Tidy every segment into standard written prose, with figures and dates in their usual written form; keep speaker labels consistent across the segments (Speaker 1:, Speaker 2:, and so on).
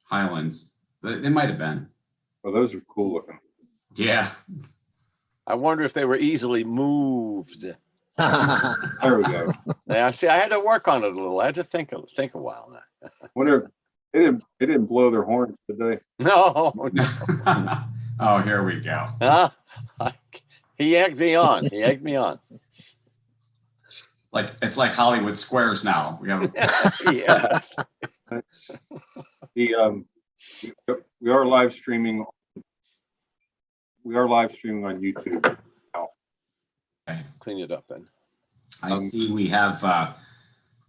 Speaker 1: Highlands. They might have been.
Speaker 2: Oh, those are cool looking.
Speaker 1: Yeah.
Speaker 3: I wonder if they were easily moved.
Speaker 2: There we go.
Speaker 3: Yeah, see, I had to work on it a little. I had to think a while now.
Speaker 2: Wonder if they didn't blow their horns, did they?
Speaker 3: No,
Speaker 1: Oh, here we go.
Speaker 3: he egged me on. He egged me on.
Speaker 1: Like it's like Hollywood Squares now. We have
Speaker 3: Yeah.
Speaker 2: We are live streaming. We are live streaming on YouTube.
Speaker 1: okay.
Speaker 3: Clean it up then.
Speaker 1: I see we have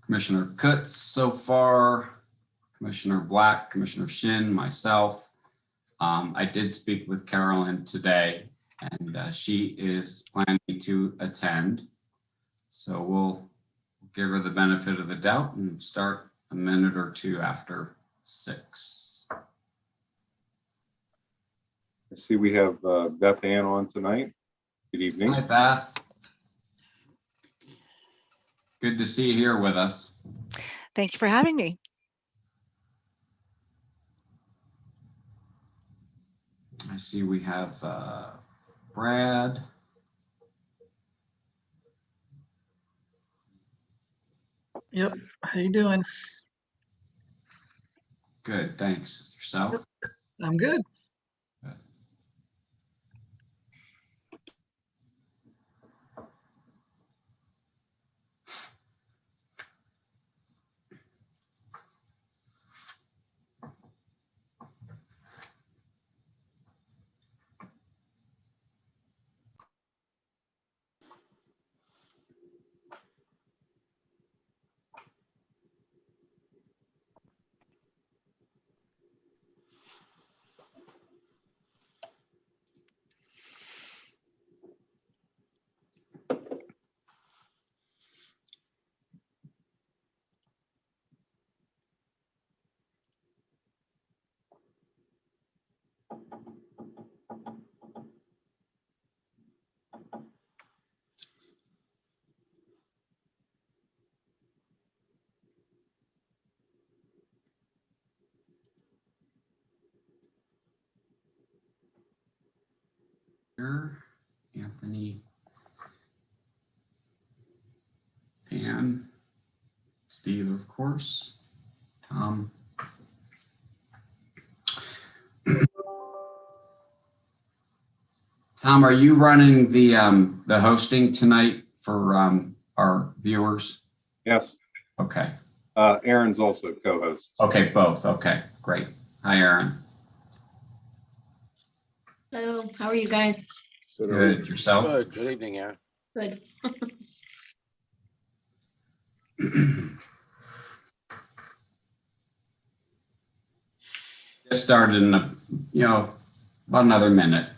Speaker 1: Commissioner Kutz so far, Commissioner Black, Commissioner Shin, myself. I did speak with Carolyn today, and she is planning to attend. So we'll give her the benefit of the doubt and start a minute or two after 6.
Speaker 2: I see we have Beth Ann on tonight. Good evening.
Speaker 1: Hi, Beth. Good to see you here with us.
Speaker 4: Thank you for having me.
Speaker 1: I see we have Brad.
Speaker 5: Yep. How you doing?
Speaker 1: Good, thanks. Yourself?
Speaker 5: I'm good.
Speaker 1: Anthony, Dan, Steve, of course, Tom. Tom, are you running the hosting tonight for our viewers?
Speaker 2: Yes.
Speaker 1: Okay.
Speaker 2: Aaron's also co-host.
Speaker 1: Okay, both. Okay, great. Hi, Aaron.
Speaker 6: Hello, how are you guys?
Speaker 1: Good. Yourself?
Speaker 3: Good. Good evening, Aaron.
Speaker 6: Good.
Speaker 1: Just started in about another minute.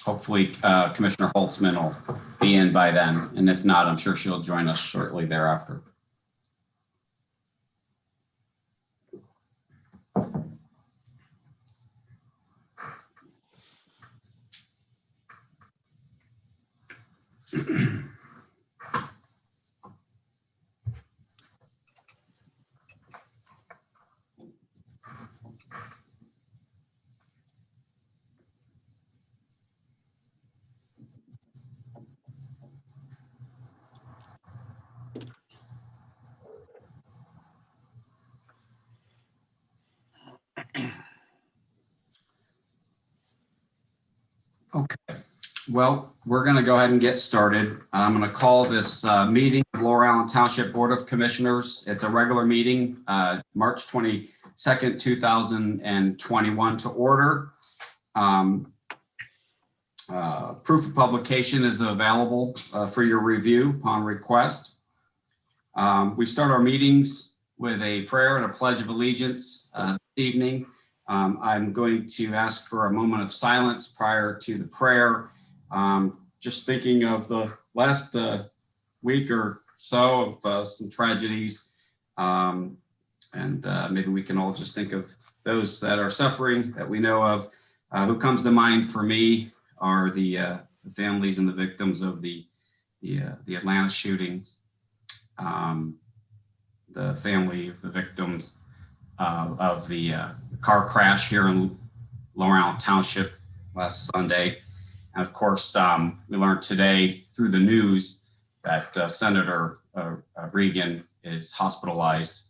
Speaker 1: Hopefully, Commissioner Holtzman will be in by then, and if not, I'm sure she'll join us shortly thereafter. Okay, well, we're going to go ahead and get started. I'm going to call this meeting of Lower Allen Township Board of Commissioners. It's a regular meeting, March 22nd, 2021 to order. Proof of publication is available for your review upon request. We start our meetings with a prayer and a pledge of allegiance this evening. I'm going to ask for a moment of silence prior to the prayer. Just thinking of the last week or so of some tragedies. And maybe we can all just think of those that are suffering that we know of. Who comes to mind for me are the families and the victims of the Atlanta shootings. The family of the victims of the car crash here in Lower Allen Township last Sunday. And of course, we learned today through the news that Senator Regan is hospitalized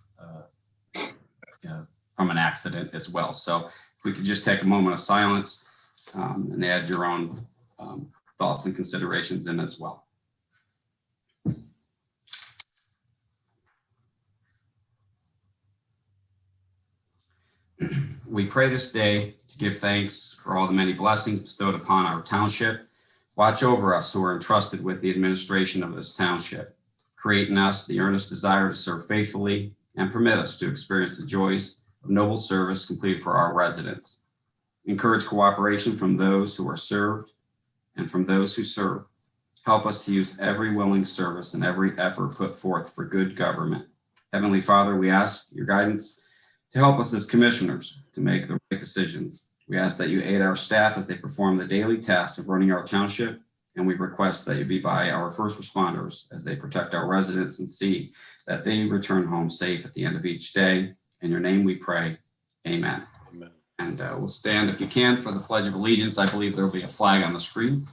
Speaker 1: from an accident as well. So if we could just take a moment of silence and add your own thoughts and considerations in as well. We pray this day to give thanks for all the many blessings bestowed upon our township. Watch over us who are entrusted with the administration of this township. Create in us the earnest desire to serve faithfully and permit us to experience the joys of noble service completed for our residents. Encourage cooperation from those who are served and from those who serve. Help us to use every willing service and every effort put forth for good government. Heavenly Father, we ask your guidance to help us as commissioners to make the right decisions. We ask that you aid our staff as they perform the daily tasks of running our township, and we request that you be by our first responders as they protect our residents and see that they return home safe at the end of each day. In your name we pray, amen.
Speaker 3: Amen.
Speaker 1: And we'll stand, if you can, for the Pledge of Allegiance. I believe there will be a flag on the screen.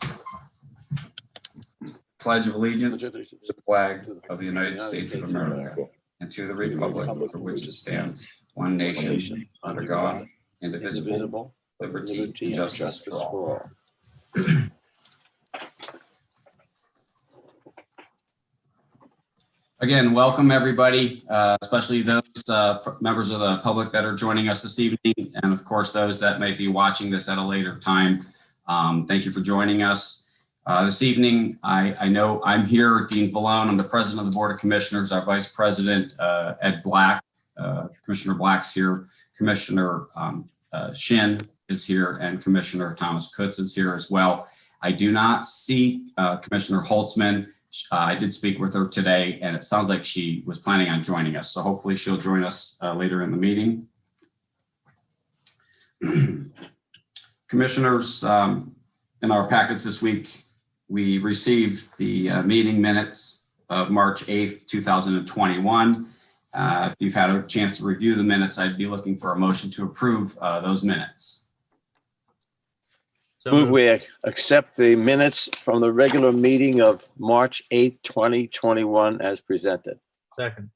Speaker 1: Pledge of Allegiance to the flag of the United States of America and to the republic for which it stands, one nation, under God, indivisible, liberty and justice for all. Again, welcome everybody, especially those members of the public that are joining us this evening, and of course those that may be watching this at a later time. Thank you for joining us. This evening, I know I'm here, Dean Vallone. I'm the president of the Board of Commissioners. Our Vice President, Ed Black, Commissioner Black's here. Commissioner Shin is here, and Commissioner Thomas Kutz is here as well. I do not see Commissioner Holtzman. I did speak with her today, and it sounds like she was planning on joining us. So hopefully she'll join us later in the meeting. Commissioners, in our packets this week, we received the meeting minutes of March 8th, 2021. If you've had a chance to review the minutes, I'd be looking for a motion to approve those minutes.
Speaker 3: Move we accept the minutes from the regular meeting of March 8th, 2021 as presented.
Speaker 5: Second.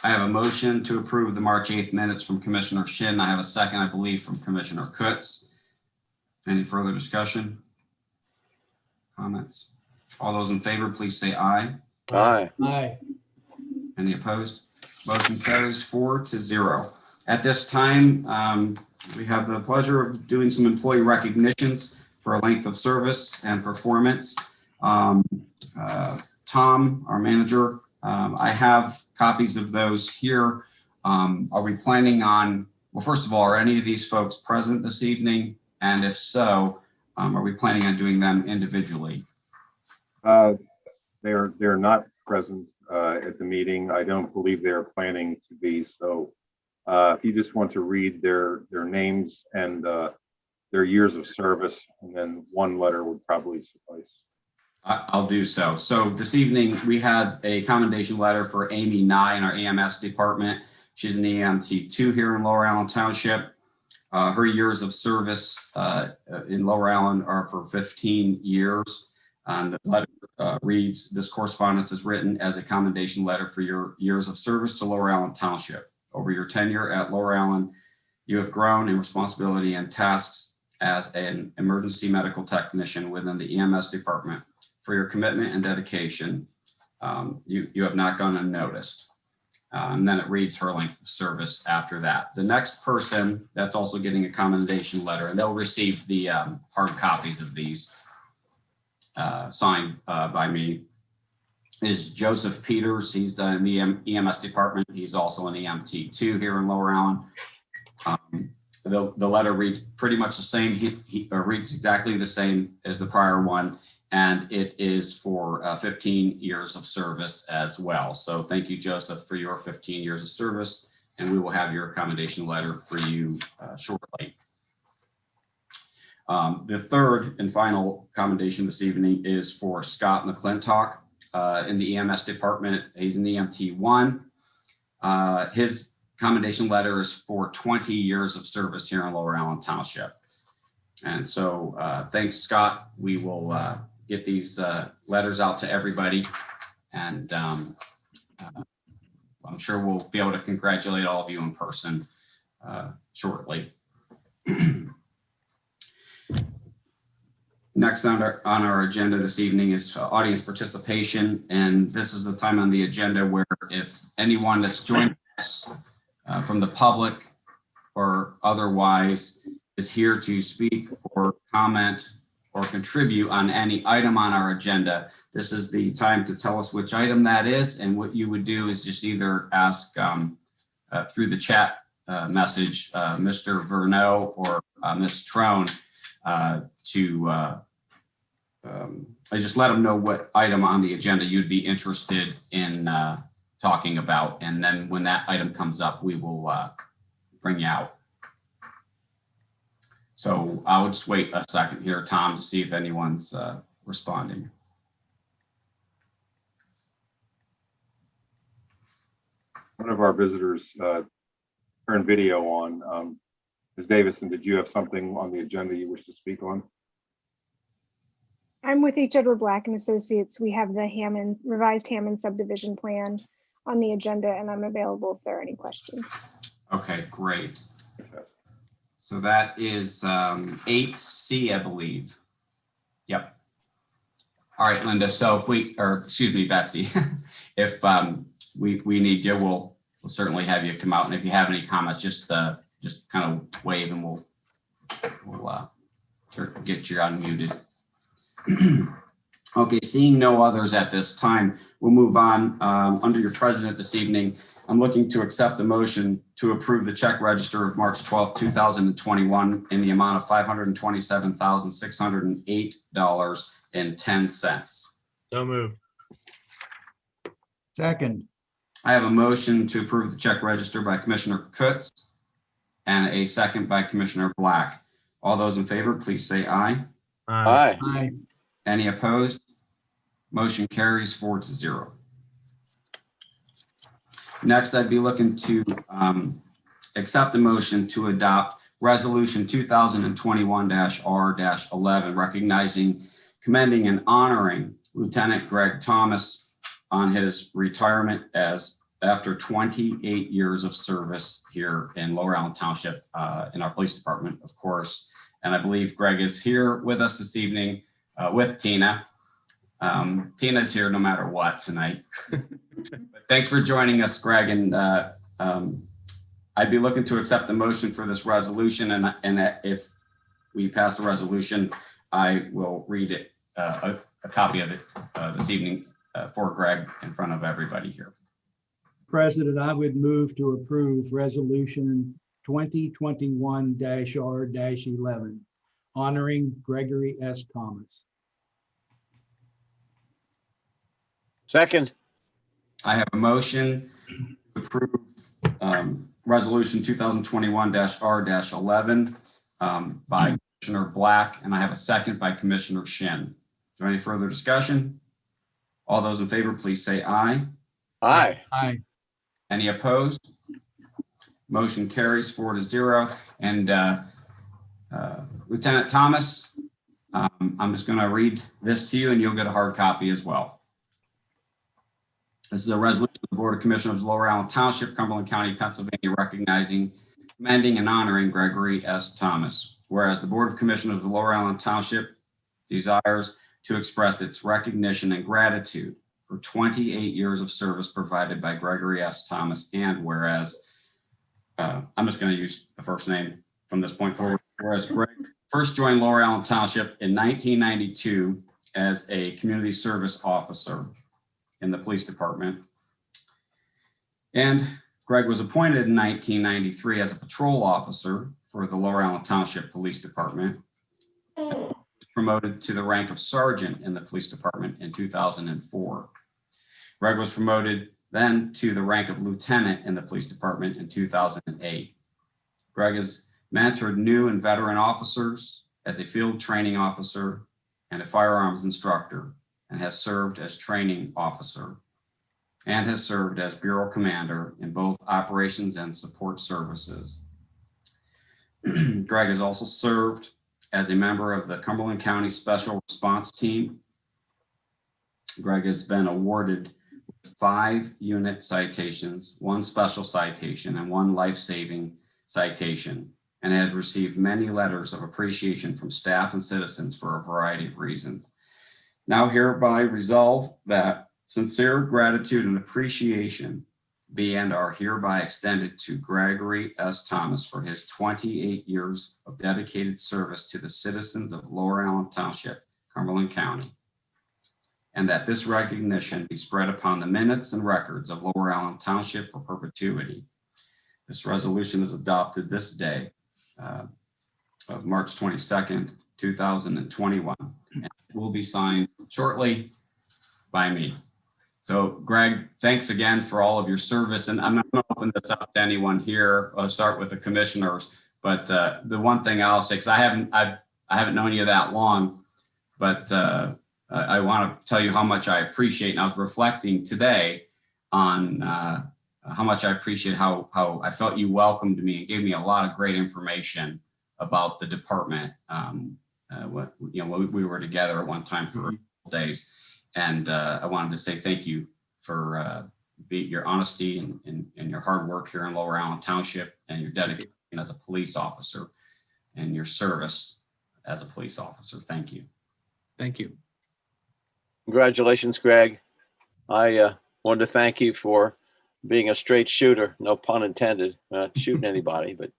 Speaker 1: I have a motion to approve the March 8th minutes from Commissioner Shin. I have a second, I believe, from Commissioner Kutz. Any further discussion? Comments? All those in favor, please say aye.
Speaker 3: Aye.
Speaker 5: Aye.
Speaker 1: Any opposed? Motion carries 4-0. At this time, we have the pleasure of doing some employee recognitions for length of service and performance. Tom, our manager, I have copies of those here. Are we planning on, well, first of all, are any of these folks present this evening? And if so, are we planning on doing them individually?
Speaker 2: They're not present at the meeting. I don't believe they're planning to be. So if you just want to read their names and their years of service, and then one letter would probably suffice.
Speaker 1: I'll do so. So this evening we have a commendation letter for Amy Nye in our EMS department. She's an EMT2 here in Lower Allen Township. Her years of service in Lower Allen are for 15 years. And the letter reads, this correspondence is written as a commendation letter for your years of service to Lower Allen Township. Over your tenure at Lower Allen, you have grown in responsibility and tasks as an emergency medical technician within the EMS department. For your commitment and dedication, you have not gone unnoticed. And then it reads her length of service after that. The next person that's also getting a commendation letter, and they'll receive the hard copies of these signed by me, is Joseph Peters. He's in the EMS department. He's also an EMT2 here in Lower Allen. The letter reads pretty much the same. He reads exactly the same as the prior one, and it is for 15 years of service as well. So thank you, Joseph, for your 15 years of service, and we will have your commendation letter for you shortly. The third and final commendation this evening is for Scott McClintock in the EMS department. He's an EMT1. His commendation letter is for 20 years of service here in Lower Allen Township. And so thanks, Scott. We will get these letters out to everybody. And I'm sure we'll be able to congratulate all of you in person shortly. Next on our agenda this evening is audience participation. And this is the time on the agenda where if anyone that's joined us from the public or otherwise is here to speak or comment or contribute on any item on our agenda, this is the time to tell us which item that is. And what you would do is just either ask through the chat message, Mr. Verneau or Ms. Trone to just let them know what item on the agenda you'd be interested in talking about. And then when that item comes up, we will bring you out. So I'll just wait a second here, Tom, to see if anyone's responding.
Speaker 2: One of our visitors turned video on. Ms. Davison, did you have something on the agenda you wish to speak on?
Speaker 7: I'm with H. Edward Black and Associates. We have the revised Hammond subdivision plan on the agenda, and I'm available if there are any questions.
Speaker 1: Okay, great. So that is 8C, I believe. Yep. All right, Linda. So if Betsy, if we need you, we'll certainly have you come out. And if you have any comments, just kind of wave and we'll get you unmuted. Okay, seeing no others at this time, we'll move on. Under your president this evening, I'm looking to accept the motion to approve the check register of March 12th, 2021 in the amount of $527,608.10.
Speaker 8: So moved.
Speaker 9: Second.
Speaker 1: I have a motion to approve the check register by Commissioner Kutz and a second by Commissioner Black. All those in favor, please say aye.
Speaker 3: Aye.
Speaker 9: Aye.
Speaker 1: Any opposed? Motion carries 4-0. Next, I'd be looking to accept the motion to adopt Resolution 2021-R-11, recognizing, commending, and honoring Lieutenant Greg Thomas on his retirement after 28 years of service here in Lower Allen Township in our police department, of course. And I believe Greg is here with us this evening with Tina. Tina's here no matter what tonight. But thanks for joining us, Greg. And I'd be looking to accept the motion for this resolution. And if we pass the resolution, I will read it, a copy of it this evening for Greg in front of everybody here.
Speaker 9: President, I would move to approve Resolution 2021-R-11, honoring Gregory S. Thomas.
Speaker 3: Second.
Speaker 1: I have a motion to approve Resolution 2021-R-11 by Commissioner Black, and I have a second by Commissioner Shin. Is there any further discussion? All those in favor, please say aye.
Speaker 3: Aye.
Speaker 9: Aye.
Speaker 1: Any opposed? Motion carries 4-0. And Lieutenant Thomas, I'm just going to read this to you and you'll get a hard copy as well. This is a resolution of the Board of Commissioners of Lower Allen Township, Cumberland County, Pennsylvania, recognizing, commending, and honoring Gregory S. Thomas. Whereas the Board of Commissioners of Lower Allen Township desires to express its recognition and gratitude for 28 years of service provided by Gregory S. Thomas, and whereas, I'm just going to use the first name from this point forward, whereas Greg first joined Lower Allen Township in 1992 as a community service officer in the police department. And Greg was appointed in 1993 as a patrol officer for the Lower Allen Township Police Department. Promoted to the rank of sergeant in the police department in 2004. Greg was promoted then to the rank of lieutenant in the police department in 2008. Greg has mentored new and veteran officers as a field training officer and a firearms instructor, and has served as training officer. and has served as Bureau Commander in both operations and support services. Greg has also served as a member of the Cumberland County Special Response Team. Greg has been awarded 5 unit citations, 1 special citation, and 1 life-saving citation, and has received many letters of appreciation from staff and citizens for a variety of reasons. Now hereby resolve that sincere gratitude and appreciation be and are hereby extended to Gregory S. Thomas for his 28 years of dedicated service to the citizens of Lower Allen Township, Cumberland County, and that this recognition be spread upon the minutes and records of Lower Allen Township for perpetuity. This resolution is adopted this day of March 22nd, 2021, and it will be signed shortly by me. So Greg, thanks again for all of your service. And I'm not going to open this up to anyone here. I'll start with the commissioners. But the one thing I'll say, because I haven't known you that long, but I want to tell you how much I appreciate, and I was reflecting today on how much I appreciate how I felt you welcomed me and gave me a lot of great information about the department. We were together at one time for a couple days, and I wanted to say thank you for your honesty and your hard work here in Lower Allen Township, and your dedication as a police officer and your service as a police officer. Thank you.
Speaker 8: Thank you.
Speaker 3: Congratulations, Greg. I wanted to thank you for being a straight shooter, no pun intended, not shooting anybody, but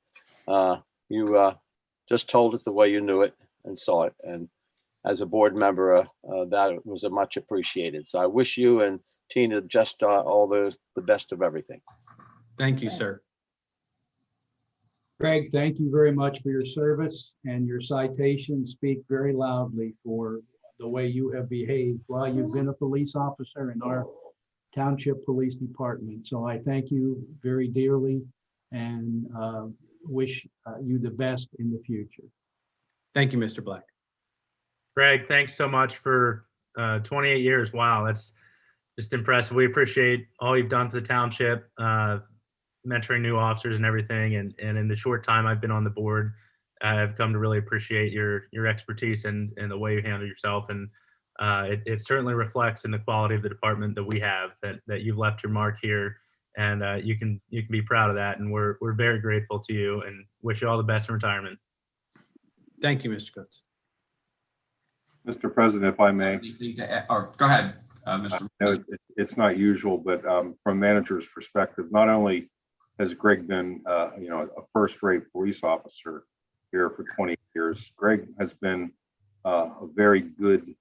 Speaker 3: you just told it the way you knew it and saw it. And as a board member, that was much appreciated. So I wish you and Tina just all the best of everything.
Speaker 8: Thank you, sir.
Speaker 9: Greg, thank you very much for your service, and your citations speak very loudly for the way you have behaved while you've been a police officer in our Township Police Department. So I thank you very dearly and wish you the best in the future.
Speaker 8: Thank you, Mr. Black.
Speaker 10: Greg, thanks so much for 28 years. Wow, that's just impressive. We appreciate all you've done for the township, mentoring new officers and everything. And in the short time I've been on the board, I've come to really appreciate your expertise and the way you handle yourself. And it certainly reflects in the quality of the department that we have, that you've left your mark here, and you can be proud of that. And we're very grateful to you and wish you all the best in retirement.
Speaker 8: Thank you, Mr. Coates.
Speaker 2: Mr. President, if I may.
Speaker 1: Or go ahead, Mr.
Speaker 2: It's not usual, but from manager's perspective, not only has Greg been, a first-rate police officer here for 20 years, Greg has been a very good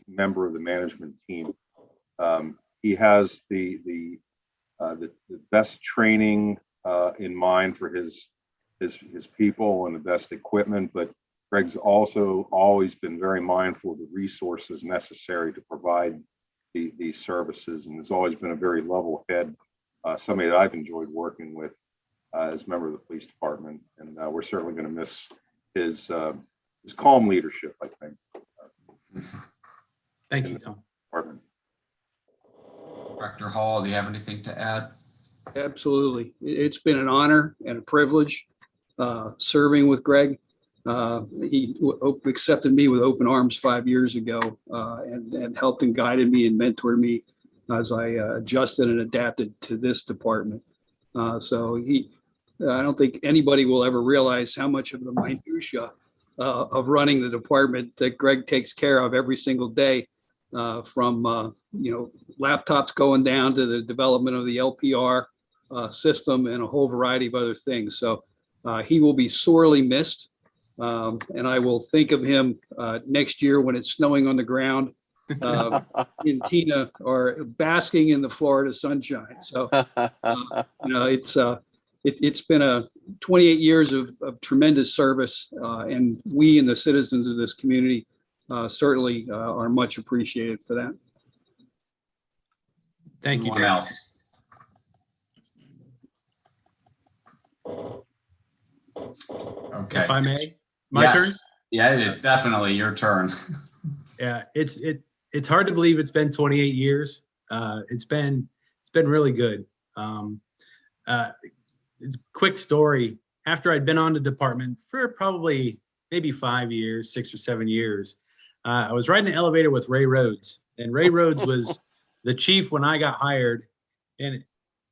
Speaker 2: member of the management team. He has the best training in mind for his people and the best equipment, but Greg's also always been very mindful of the resources necessary to provide these services, and has always been a very level head, somebody that I've enjoyed working with as a member of the police department. And we're certainly going to miss his calm leadership, I think.
Speaker 8: Thank you, Tom.
Speaker 2: Department.
Speaker 1: Director Hall, do you have anything to add?
Speaker 11: Absolutely. It's been an honor and a privilege serving with Greg. He accepted me with open arms 5 years ago and helped and guided me and mentored me as I adjusted and adapted to this department. So I don't think anybody will ever realize how much of the minutia of running the department that Greg takes care of every single day, from laptops going down to the development of the LPR system and a whole variety of other things. So he will be sorely missed. And I will think of him next year when it's snowing on the ground in Tina, or basking in the Florida sunshine. So, it's been a 28 years of tremendous service, and we and the citizens of this community certainly are much appreciated for that.
Speaker 8: Thank you.
Speaker 1: Anyone else? Okay.
Speaker 8: If I may, my
Speaker 1: Yes.
Speaker 8: turn.
Speaker 1: Yeah, it is definitely your turn.
Speaker 8: Yeah, it's hard to believe it's been 28 years. It's been been really good. Quick story. After I'd been on the department for probably maybe 5 years, 6 or 7 years, I was riding an elevator with Ray Rhodes, and Ray Rhodes was the chief when I got hired. And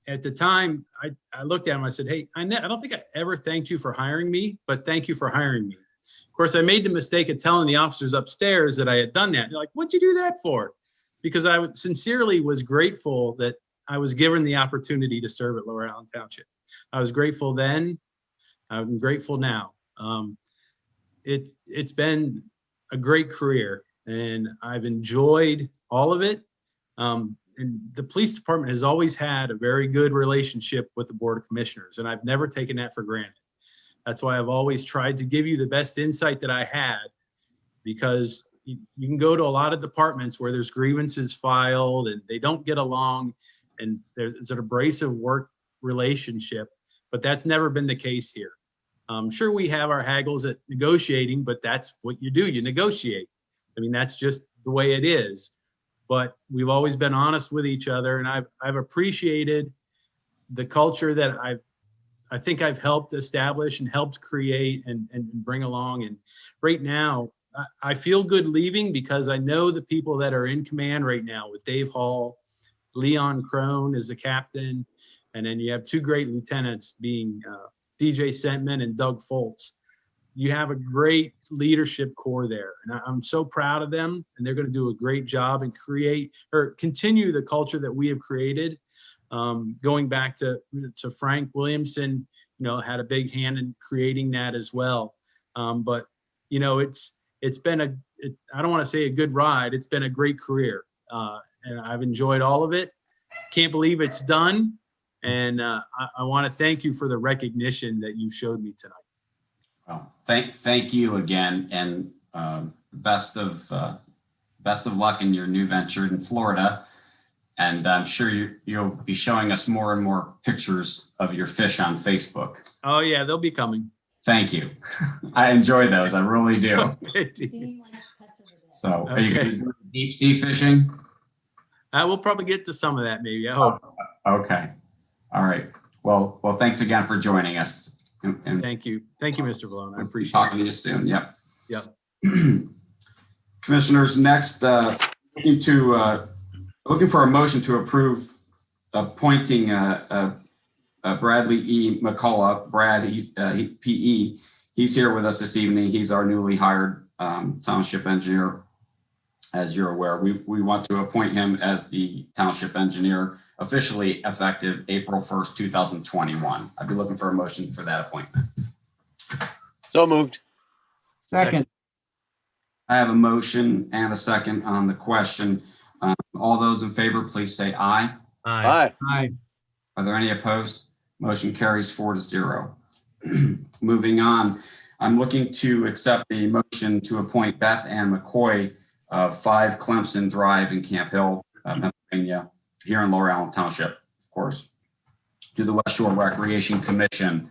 Speaker 8: at the time, I looked at him, I said, hey, I don't think I ever thanked you for hiring me, but thank you for hiring me. Of course, I made the mistake of telling the officers upstairs that I had done that. They're like, what'd you do that for? Because I sincerely was grateful that I was given the opportunity to serve at Lower Allen Township. I was grateful then. I'm grateful now. It's been a great career, and I've enjoyed all of it. And the police department has always had a very good relationship with the Board of Commissioners, and I've never taken that for granted. That's why I've always tried to give you the best insight that I had, because you can go to a lot of departments where there's grievances filed and they don't get along, and there's an abrasive work relationship, but that's never been the case here. Sure, we have our haggles at negotiating, but that's what you do, you negotiate. I mean, that's just the way it is. But we've always been honest with each other, and I've appreciated the culture that I think I've helped establish and helped create and bring along. And right now, I feel good leaving because I know the people that are in command right now with Dave Hall, Leon Crone is the captain, and then you have two great lieutenants being DJ Sentman and Doug Foltz. You have a great leadership core there, and I'm so proud of them, and they're going to do a great job and create or continue the culture that we have created. Going back to Frank Williamson, had a big hand in creating that as well. But it's been I don't want to say a good ride. It's been a great career, and I've enjoyed all of it. Can't believe it's done, and I want to thank you for the recognition that you showed me tonight.
Speaker 1: Well, thank you again, and best of luck in your new venture in Florida. And I'm sure you'll be showing us more and more pictures of your fish on Facebook.
Speaker 8: Oh yeah, they'll be coming.
Speaker 1: Thank you. I enjoy those. I really do. So, are you
Speaker 8: Okay.
Speaker 1: going to do deep sea fishing?
Speaker 8: We'll probably get to some of that, maybe. I hope.
Speaker 1: Okay. All right. Well, thanks again for joining us. And
Speaker 8: Thank you, Mr. Valone. I appreciate
Speaker 1: talking to you soon. Yep.
Speaker 8: Yep.
Speaker 1: Commissioners, next, looking for a motion to approve appointing Bradley E. McCullough, Brad PE. He's here with us this evening. He's our newly hired township engineer. As you're aware, we want to appoint him as the township engineer officially effective April 1st, 2021. I'd be looking for a motion for that appointment.
Speaker 3: So moved.
Speaker 9: Second.
Speaker 1: I have a motion and a second on the question. All those in favor, please say aye.
Speaker 3: Aye.
Speaker 9: Aye.
Speaker 1: Are there any opposed? Motion carries 4-0. Moving on, I'm looking to accept the motion to appoint Beth Ann McCoy of 5 Clemson Drive in Camp Hill, Pennsylvania, here in Lower Allen Township, of course, to the West Shore Recreation Commission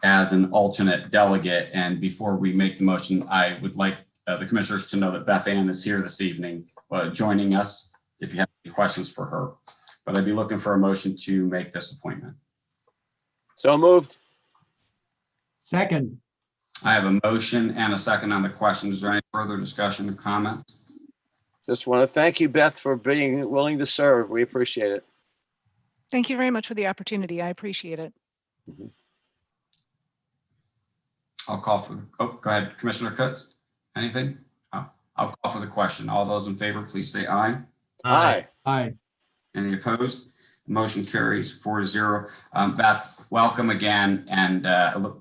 Speaker 1: as an alternate delegate. And before we make the motion, I would like the commissioners to know that Beth Ann is here this evening, joining us if you have any questions for her. But I'd be looking for a motion to make this appointment.
Speaker 3: So moved.
Speaker 9: Second.
Speaker 1: I have a motion and a second on the question. Is there any further discussion or comment?
Speaker 3: Just want to thank you, Beth, for being willing to serve. We appreciate it.
Speaker 4: Thank you very much for the opportunity. I appreciate it.
Speaker 1: I'll call for, go ahead, Commissioner Kutz. Anything? Oh, I'll call for the question. All those in favor, please say aye.
Speaker 3: Aye.
Speaker 9: Aye.
Speaker 1: Any opposed? Motion carries 4-0. Beth, welcome again. And I'm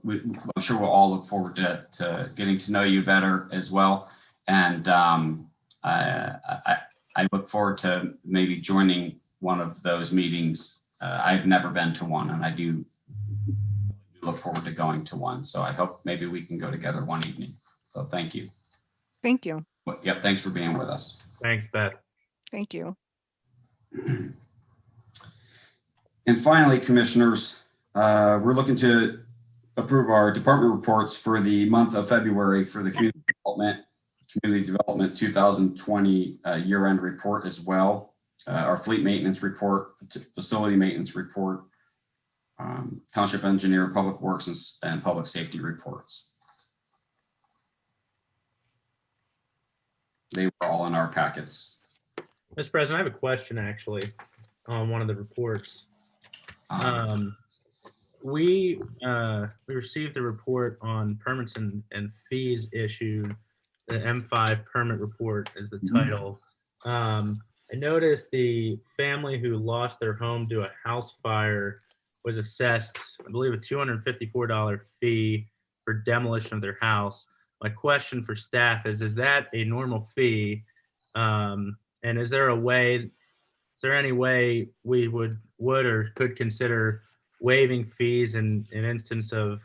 Speaker 1: sure we'll all look forward to getting to know you better as well. And I look forward to maybe joining one of those meetings. I've never been to one, and I do look forward to going to one. So I hope maybe we can go together one evening. So thank you.
Speaker 4: Thank you.
Speaker 1: Yep, thanks for being with us.
Speaker 10: Thanks, Beth.
Speaker 4: Thank you.
Speaker 1: And finally, commissioners, we're looking to approve our department reports for the month of February for the Community Development 2020 year-end report as well. our fleet maintenance report, facility maintenance report, township engineer, public works, and public safety reports. They were all in our packets.
Speaker 10: Mr. President, I have a question actually on one of the reports. We received the report on permits and fees issued. The M5 permit report is the title. I noticed the family who lost their home to a house fire was assessed, I believe, a $254 fee for demolition of their house. My question for staff is that a normal fee? And is there any way we would or could consider waiving fees in an instance of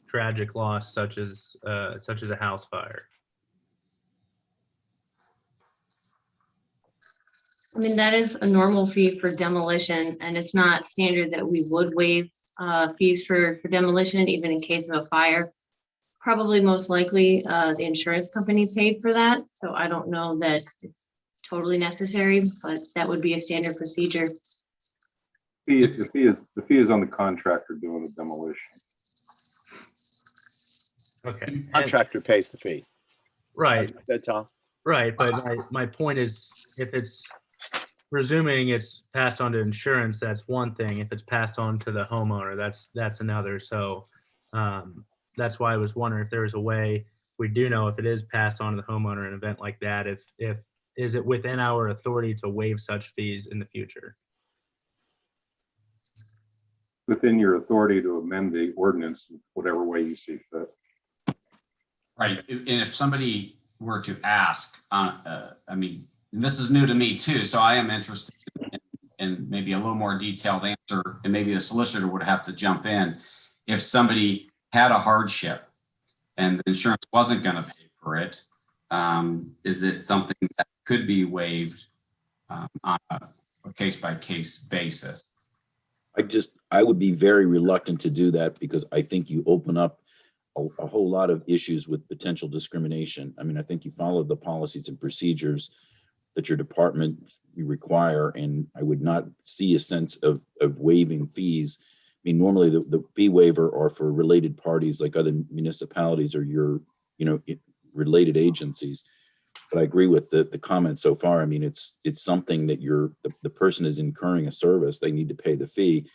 Speaker 10: tragic loss such as a house fire?
Speaker 6: I mean, that is a normal fee for demolition, and it's not standard that we would waive fees for demolition, even in case of a fire. Probably most likely the insurance company paid for that, so I don't know that it's totally necessary, but that would be a standard procedure.
Speaker 2: The fee is on the contractor doing the demolition.
Speaker 10: Okay.
Speaker 3: Contractor pays the fee.
Speaker 10: Right.
Speaker 3: That's all.
Speaker 10: Right, but my point is, if it's presuming it's passed on to insurance, that's one thing. If it's passed on to the homeowner, that's another. So that's why I was wondering if there was a way we do know if it is passed on to the homeowner in an event like that. If is it within our authority to waive such fees in the future?
Speaker 2: Within your authority to amend the ordinance, whatever way you see fit.
Speaker 1: Right, and if somebody were to ask, I mean, and this is new to me too, so I am interested in maybe a little more detailed answer, and maybe the solicitor would have to jump in. If somebody had a hardship and the insurance wasn't going to pay for it, is it something that could be waived on a case-by-case basis?
Speaker 12: I would be very reluctant to do that because I think you open up a whole lot of issues with potential discrimination. I mean, I think you follow the policies and procedures that your department require, and I would not see a sense of waiving fees. I mean, normally the fee waiver are for related parties like other municipalities or your, related agencies. But I agree with the comment so far. I mean, it's something that the person is incurring a service, they need to pay the fee.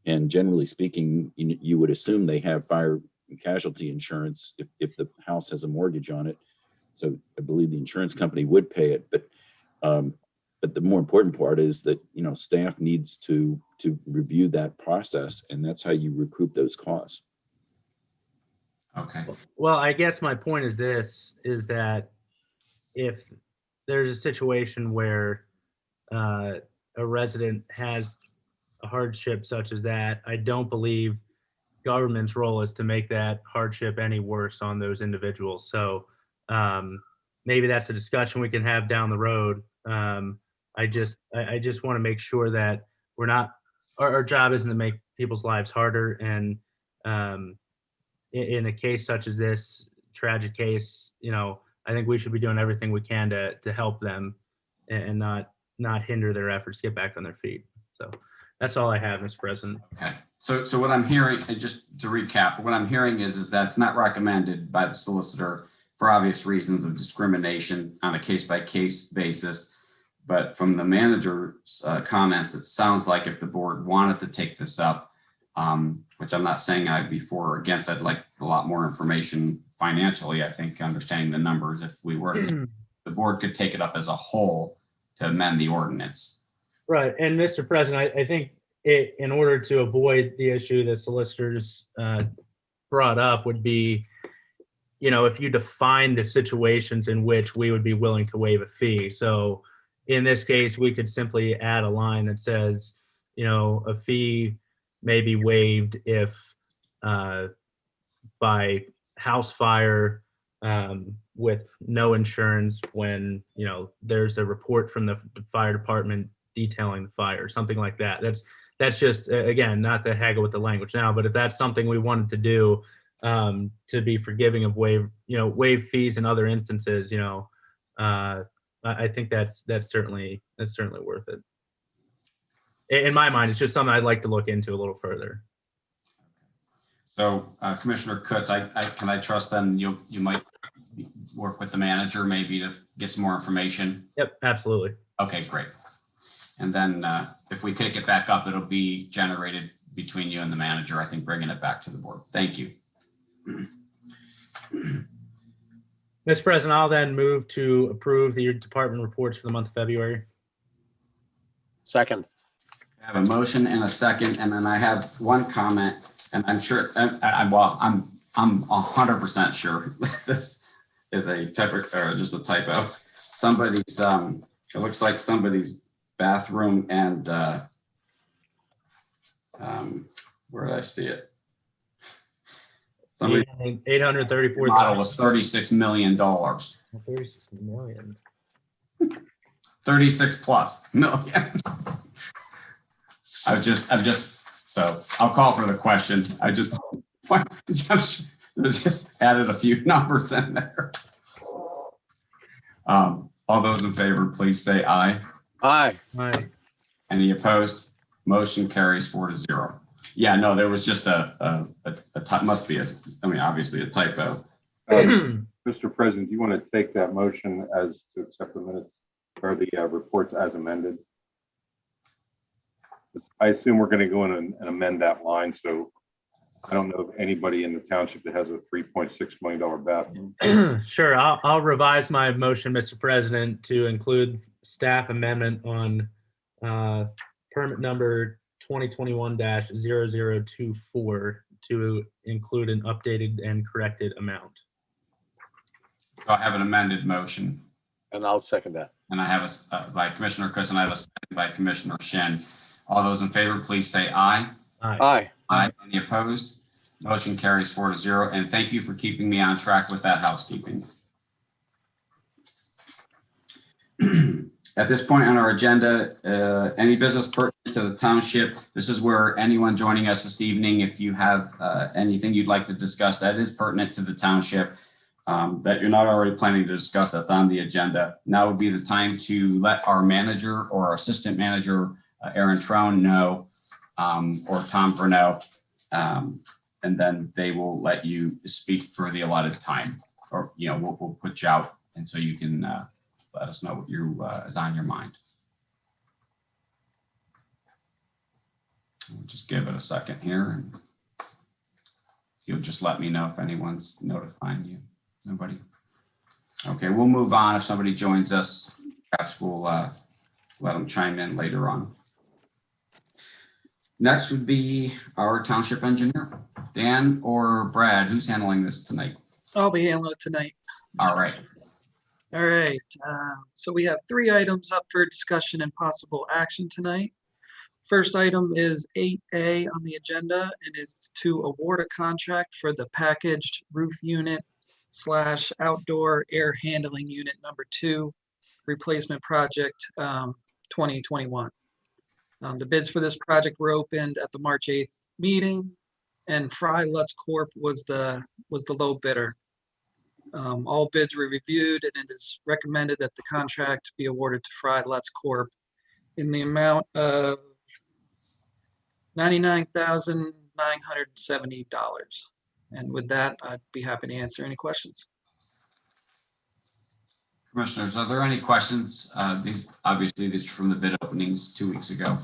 Speaker 12: And generally speaking, you would assume they have fire and casualty insurance if the house has a mortgage on it. So I believe the insurance company would pay it. But the more important part is that, staff needs to review that process, and that's how you recoup those costs.
Speaker 1: Okay.
Speaker 10: Well, I guess my point is that if there's a situation where a resident has a hardship such as that, I don't believe government's role is to make that hardship any worse on those individuals. So maybe that's a discussion we can have down the road. I just want to make sure that we're not, our job isn't to make people's lives harder. And in a case such as this tragic case, I think we should be doing everything we can to help them and not hinder their efforts to get back on their feet. So that's all I have, Mr. President.
Speaker 1: Okay. So what I'm hearing, and just to recap, what I'm hearing is that it's not recommended by the solicitor for obvious reasons of discrimination on a case-by-case basis. But from the manager's comments, it sounds like if the board wanted to take this up, which I'm not saying I'd be for or against, I'd like a lot more information financially. I think understanding the numbers, if we were to, the board could take it up as a whole to amend the ordinance.
Speaker 10: Right. And Mr. President, I think in order to avoid the issue that solicitors brought up would be, if you define the situations in which we would be willing to waive a fee. So in this case, we could simply add a line that says, a fee may be waived if by house fire with no insurance when, there's a report from the fire department detailing the fire, something like that. That's just, again, not to haggle with the language now, but if that's something we wanted to do to be forgiving of waive fees in other instances, I think that's certainly worth it. In my mind, it's just something I'd like to look into a little further.
Speaker 1: So Commissioner Kutz, can I trust then you might work with the manager maybe to get some more information?
Speaker 10: Yep, absolutely.
Speaker 1: Okay, great. And then if we take it back up, it'll be generated between you and the manager, I think, bringing it back to the board. Thank you.
Speaker 10: Mr. President, I'll then move to approve the department reports for the month of February.
Speaker 3: Second.
Speaker 1: I have a motion and a second, and then I have one comment, and I'm sure, I'm 100% sure this is a typo or just a typo. Somebody's, it looks like somebody's bathroom and where did I see it? Somebody
Speaker 10: 834.
Speaker 1: model was $36 million.
Speaker 10: 36 million.
Speaker 1: 36 plus million. I'm just, so I'll call for the question. I just added a few numbers in there. All those in favor, please say aye.
Speaker 3: Aye.
Speaker 10: Aye.
Speaker 1: Any opposed? Motion carries 4-0. Yeah, no, there was just must be obviously a typo.
Speaker 2: Mr. President, do you want to take that motion as to accept the minutes or the reports as amended? I assume we're going to go in and amend that line. So I don't know of anybody in the township that has a $3.6 million bathroom.
Speaker 10: Sure, I'll revise my motion, Mr. President, to include staff amendment on permit number 2021-0024 to include an updated and corrected amount.
Speaker 1: So I have an amended motion,
Speaker 3: And I'll second that.
Speaker 1: and I have a by Commissioner Kutz, and I have a second by Commissioner Shen. All those in favor, please say aye.
Speaker 10: Aye.
Speaker 3: Aye.
Speaker 1: Aye. Any opposed? Motion carries 4-0. And thank you for keeping me on track with that housekeeping. At this point on our agenda, any business pertinent to the township. This is where anyone joining us this evening, if you have anything you'd like to discuss that is pertinent to the township, that you're not already planning to discuss, that's on the agenda. Now would be the time to let our manager or our assistant manager, Aaron Trone, know, or Tom Verneau, and then they will let you speak for the allotted time, or we'll put you out, and so you can let us know what is on your mind. We'll just give it a second here, and you'll just let me know if anyone's notifying you. Nobody? Okay, we'll move on. If somebody joins us, perhaps we'll let them chime in later on. Next would be our township engineer. Dan or Brad, who's handling this tonight?
Speaker 5: I'll be handling it tonight.
Speaker 1: All right.
Speaker 5: All right. So we have 3 items up for discussion and possible action tonight. First item is 8A on the agenda, and is to award a contract for the packaged roof unit / outdoor air handling unit number 2 replacement project 2021. The bids for this project were opened at the March 8th meeting, and Fry Lutz Corp was the low bidder. All bids were reviewed, and it is recommended that the contract be awarded to Fry Lutz Corp in the amount of $99,970. And with that, I'd be happy to answer any questions.
Speaker 1: Commissioners, are there any questions? Obviously, this is from the bid openings 2 weeks ago.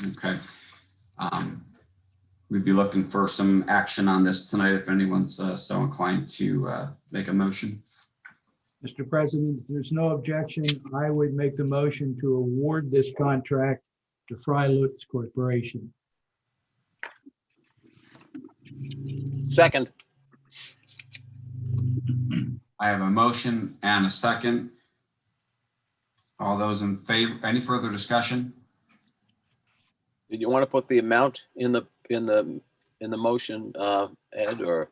Speaker 1: Okay. We'd be looking for some action on this tonight if anyone's so inclined to make a motion.
Speaker 9: Mr. President, if there's no objection, I would make the motion to award this contract to Fry Lutz Corporation.
Speaker 3: Second.
Speaker 1: I have a motion and a second. All those in favor, any further discussion?
Speaker 3: Did you want to put the amount in the motion, Ed, or?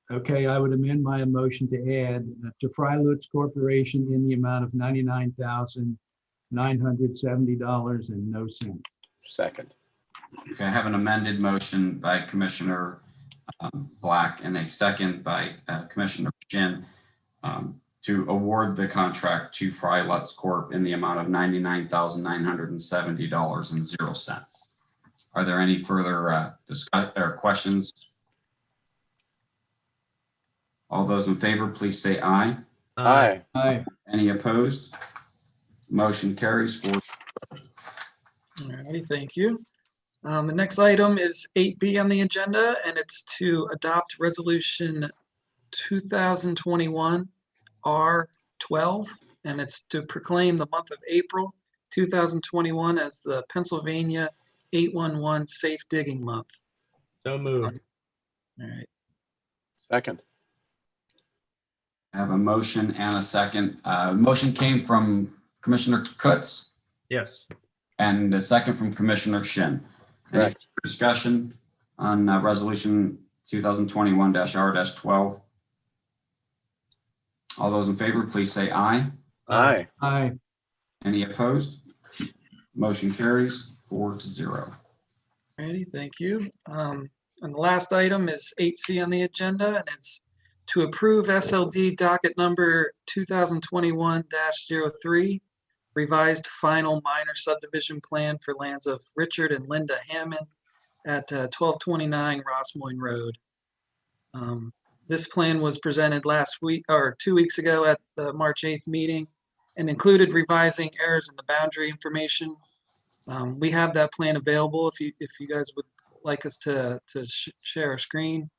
Speaker 9: Okay, I would amend my motion to add to Fry Lutz Corporation in the amount of $99,970 and no cent.
Speaker 3: Second.
Speaker 1: Okay, I have an amended motion by Commissioner Black, and a second by Commissioner Shin, to award the contract to Fry Lutz Corp. In the amount of $99,970.00. Are there any further questions? All those in favor, please say aye.
Speaker 3: Aye.
Speaker 9: Aye.
Speaker 1: Any opposed? Motion carries 4.
Speaker 5: All righty, thank you. The next item is 8B on the agenda, and it's to adopt resolution 2021 R12, and it's to proclaim the month of April 2021 as the Pennsylvania 811 Safe Digging Month.
Speaker 10: So moved.
Speaker 5: All right.
Speaker 3: Second.
Speaker 1: I have a motion and a second. Motion came from Commissioner Kutz
Speaker 10: Yes.
Speaker 1: and a second from Commissioner Shin. Any
Speaker 3: Correct.
Speaker 1: further discussion on resolution 2021-R-12? All those in favor, please say aye.
Speaker 3: Aye.
Speaker 9: Aye.
Speaker 1: Any opposed? Motion carries 4-0.
Speaker 5: Ready, thank you. And the last item is 8C on the agenda, and it's to approve SLD docket number 2021-03, revised final minor subdivision plan for lands of Richard and Linda Hammond at 1229 Rossmoyne Road. This plan was presented last week or 2 weeks ago at the March 8th meeting and included revising errors in the boundary information. We have that plan available if you guys would like us to share a screen.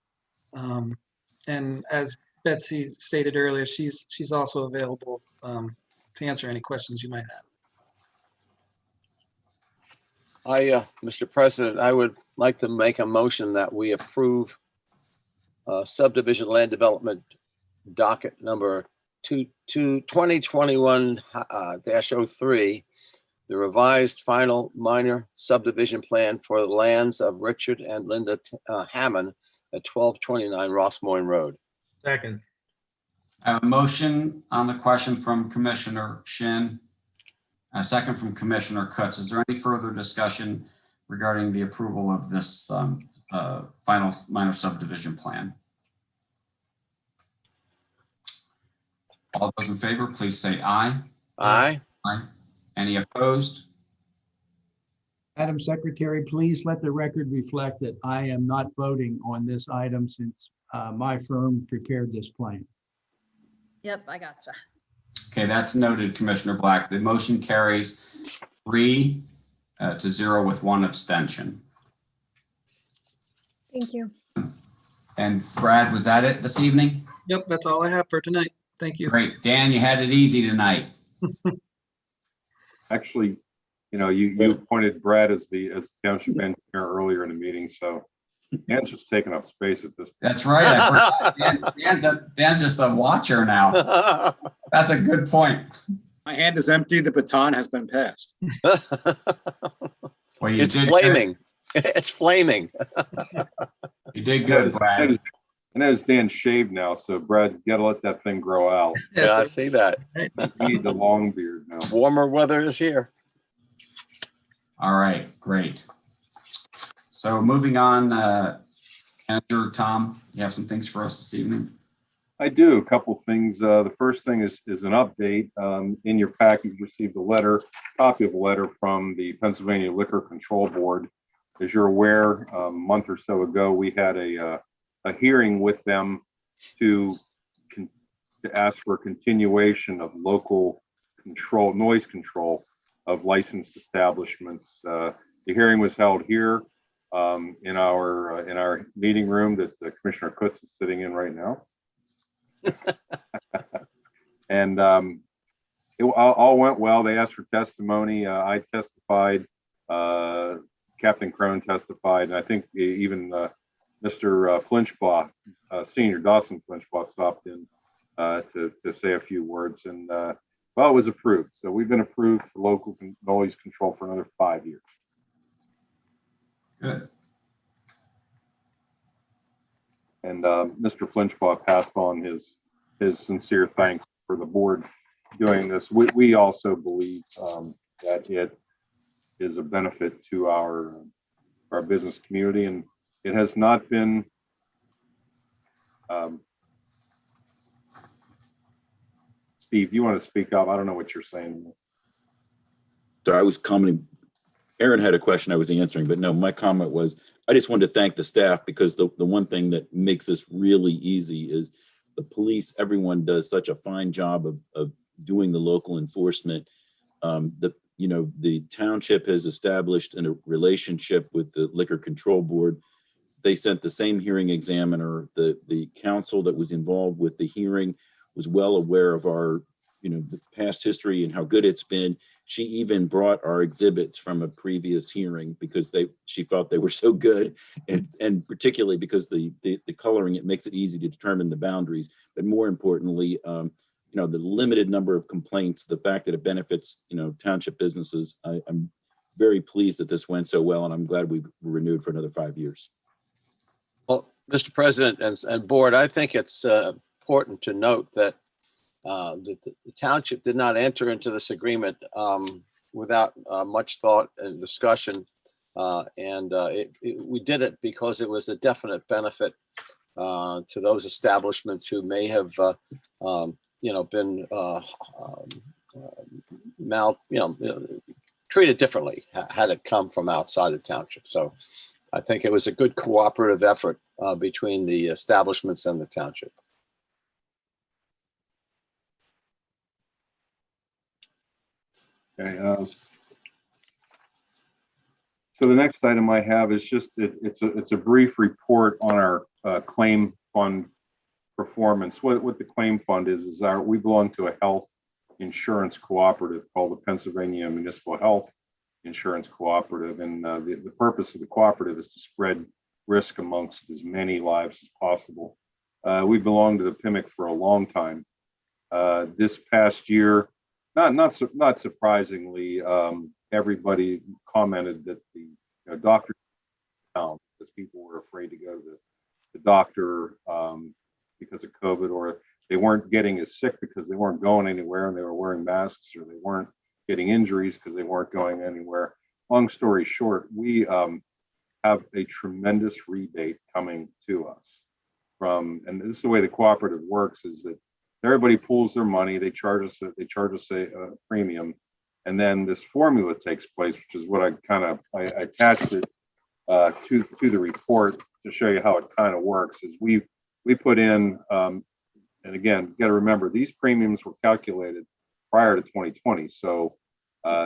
Speaker 5: And as Betsy stated earlier, she's also available to answer any questions you might have.
Speaker 3: Mr. President, I would like to make a motion that we approve subdivision land development docket number 2021-03, the revised final minor subdivision plan for the lands of Richard and Linda Hammond at 1229 Rossmoyne Road.
Speaker 10: Second.
Speaker 1: I have a motion on the question from Commissioner Shin, a second from Commissioner Kutz. Is there any further discussion regarding the approval of this final minor subdivision plan? All those in favor, please say aye.
Speaker 3: Aye.
Speaker 1: Aye. Any opposed?
Speaker 9: Madam Secretary, please let the record reflect that I am not voting on this item since my firm prepared this plan.
Speaker 13: Yep, I gotcha.
Speaker 1: Okay, that's noted, Commissioner Black. The motion carries 3-0 with 1 abstention.
Speaker 7: Thank you.
Speaker 1: And Brad, was that it this evening?
Speaker 5: Yep, that's all I have for tonight. Thank you.
Speaker 1: Great. Dan, you had it easy tonight.
Speaker 2: Actually, you appointed Brad as the township engineer earlier in the meeting, so Dan's just taking up space at this point.
Speaker 1: That's right. I forgot. Dan's just a watcher now. That's a good point.
Speaker 14: My hand is empty. The baton has been passed.
Speaker 1: Well,
Speaker 3: It's flaming. It's flaming.
Speaker 1: You did good, Brad.
Speaker 2: I know Dan shaved now, so Brad, you gotta let that thing grow out.
Speaker 3: Yeah, I see that.
Speaker 2: You need the long beard now.
Speaker 3: Warmer weather is here.
Speaker 1: All right, great. So moving on, Manager Tom, you have some things for us this evening?
Speaker 2: I do, a couple things. The first thing is an update. In your packet, you received a copy of a letter from the Pennsylvania Liquor Control Board. As you're aware, a month or so ago, we had a hearing with them to ask for a continuation of local control, noise control of licensed establishments. The hearing was held here in our meeting room that Commissioner Kutz is sitting in right now. And it all went well. They asked for testimony. I testified. Captain Crone testified, and I think even Mr. Flinchbaugh, Senior Dawson Flinchbaugh, stopped in to say a few words, and well, it was approved. So we've been approved for local noise control for another 5 years.
Speaker 1: Good.
Speaker 2: And Mr. Flinchbaugh passed on his sincere thanks for the board doing this. We also believe that it is a benefit to our business community, and it has not been Um, Steve, you want to speak up? I don't know what you're saying.
Speaker 12: So I was commenting, Aaron had a question I was answering, but no, my comment was, I just wanted to thank the staff because the one thing that makes this really easy is the police, everyone does such a fine job of doing the local enforcement. The township has established a relationship with the Liquor Control Board. They sent the same hearing examiner. The council that was involved with the hearing was well aware of our, the past history and how good it's been. She even brought our exhibits from a previous hearing because she felt they were so good, and particularly because the coloring, it makes it easy to determine the boundaries. But more importantly, the limited number of complaints, the fact that it benefits, township businesses. I'm very pleased that this went so well, and I'm glad we were renewed for another 5 years.
Speaker 3: Well, Mr. President and board, I think it's important to note that the township did not enter into this agreement without much thought and discussion. We did it because it was a definite benefit to those establishments who may have, been treated differently had it come from outside the township. So I think it was a good cooperative effort between the establishments and the township.
Speaker 2: Okay. So the next item I have is just it's a brief report on our claim fund performance. What the claim fund is we belong to a health insurance cooperative called the Pennsylvania Municipal Health Insurance Cooperative, and the purpose of the cooperative is to spread risk amongst as many lives as possible. We belonged to the PIMIC for a long time. This past year, not surprisingly, everybody commented that the doctor down because people were afraid to go to the doctor because of COVID, or they weren't getting as sick because they weren't going anywhere and they were wearing masks, or they weren't getting injuries because they weren't going anywhere. Long story short, we have a tremendous rebate coming to us and this is the way the cooperative works, is that everybody pools their money, they charge us a premium, and then this formula takes place, which is what I attached it to the report to show you how it kind of works. Is we put in, and again, you got to remember these premiums were calculated prior to 2020, so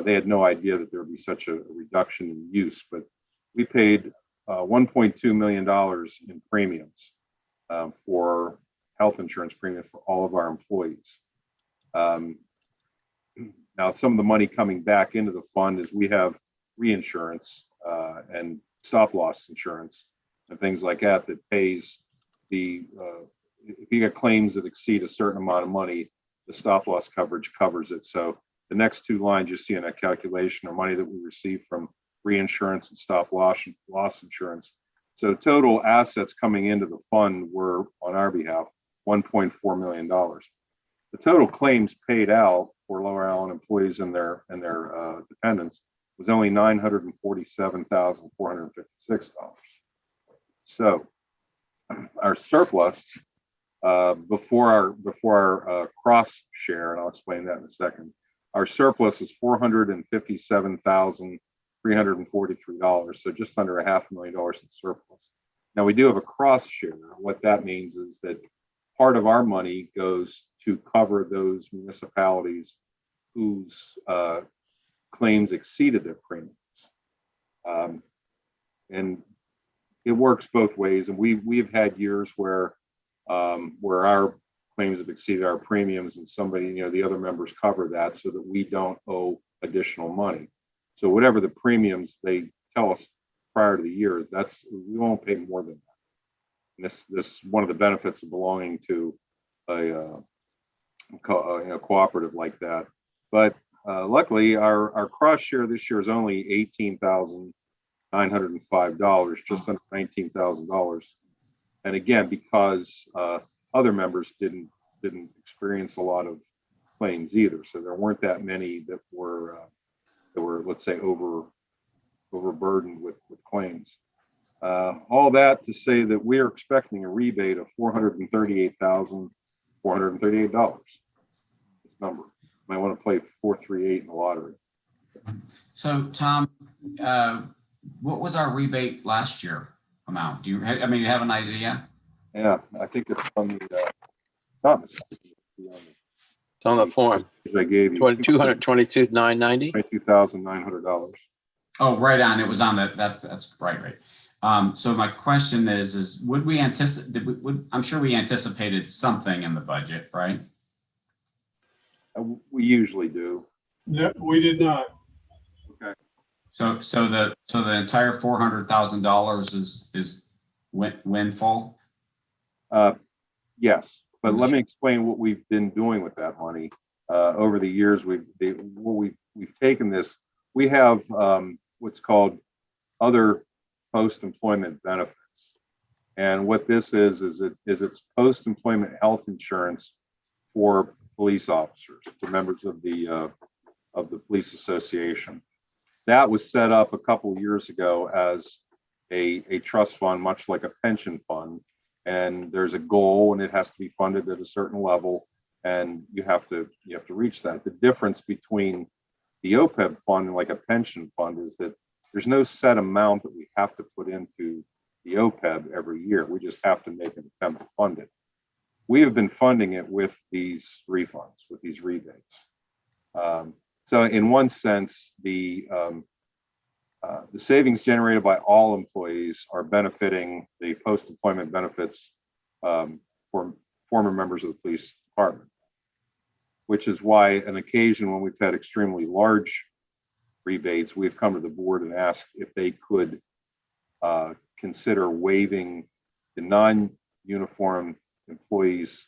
Speaker 2: they had no idea that there would be such a reduction in use. But we paid $1.2 million in premiums for health insurance premiums for all of our employees. Now, some of the money coming back into the fund is we have reinsurance and stop loss insurance and things like that pays if you get claims that exceed a certain amount of money, the stop loss coverage covers it. So the next two lines you see in that calculation are money that we receive from reinsurance and stop loss insurance. So total assets coming into the fund were, on our behalf, $1.4 million. The total claims paid out for Lower Allen employees and their dependents was only $947,456. So our surplus before our cross share, and I'll explain that in a second, our surplus is $457,343, so just under $500,000 in surplus. Now we do have a cross share. What that means is that part of our money goes to cover those municipalities whose claims exceeded their premiums, and it works both ways. And we've had years where our claims have exceeded our premiums, and somebody, the other members cover that so that we don't owe additional money. So whatever the premiums they tell us prior to the years, we won't pay more than that. And this one of the benefits of belonging to a cooperative like that. But luckily, our cross share this year is only $18,905, just under $19,000. And again, because other members didn't experience a lot of claims either, so there weren't that many that were let's say overburdened with claims. All that to say that we're expecting a rebate of $438,438. This number. Might want to play 438 in the lottery.
Speaker 1: So Tom, what was our rebate last year amount? Do you, I mean, you have an idea?
Speaker 2: Yeah, I think it's on the Thomas.
Speaker 3: It's on the form.
Speaker 2: I gave you
Speaker 3: $222,990.
Speaker 2: $22,900.
Speaker 1: Oh, right on. It was on the, that's right. So my question is would we anticipate, I'm sure we anticipated something in the budget, right?
Speaker 2: We usually do.
Speaker 15: No, we did not.
Speaker 2: Okay.
Speaker 1: So the entire $400,000 is windfall?
Speaker 2: Yes, but let me explain what we've been doing with that money. Over the years, we've taken this. We have what's called other post-employment benefits, and what this is it's post-employment health insurance for police officers, for members of the police association. That was set up a couple years ago as a trust fund, much like a pension fund. And there's a goal, and it has to be funded at a certain level, and you have to reach that. The difference between the OPEB fund and like a pension fund is that there's no set amount that we have to put into the OPEB every year. We just have to make an attempt to fund it. We have been funding it with these refunds, with these rebates. So in one sense, the savings generated by all employees are benefiting the post-employment benefits for former members of the police department, which is why an occasion when we've had extremely large rebates, we've come to the board and asked if they could consider waiving the non-uniform employees'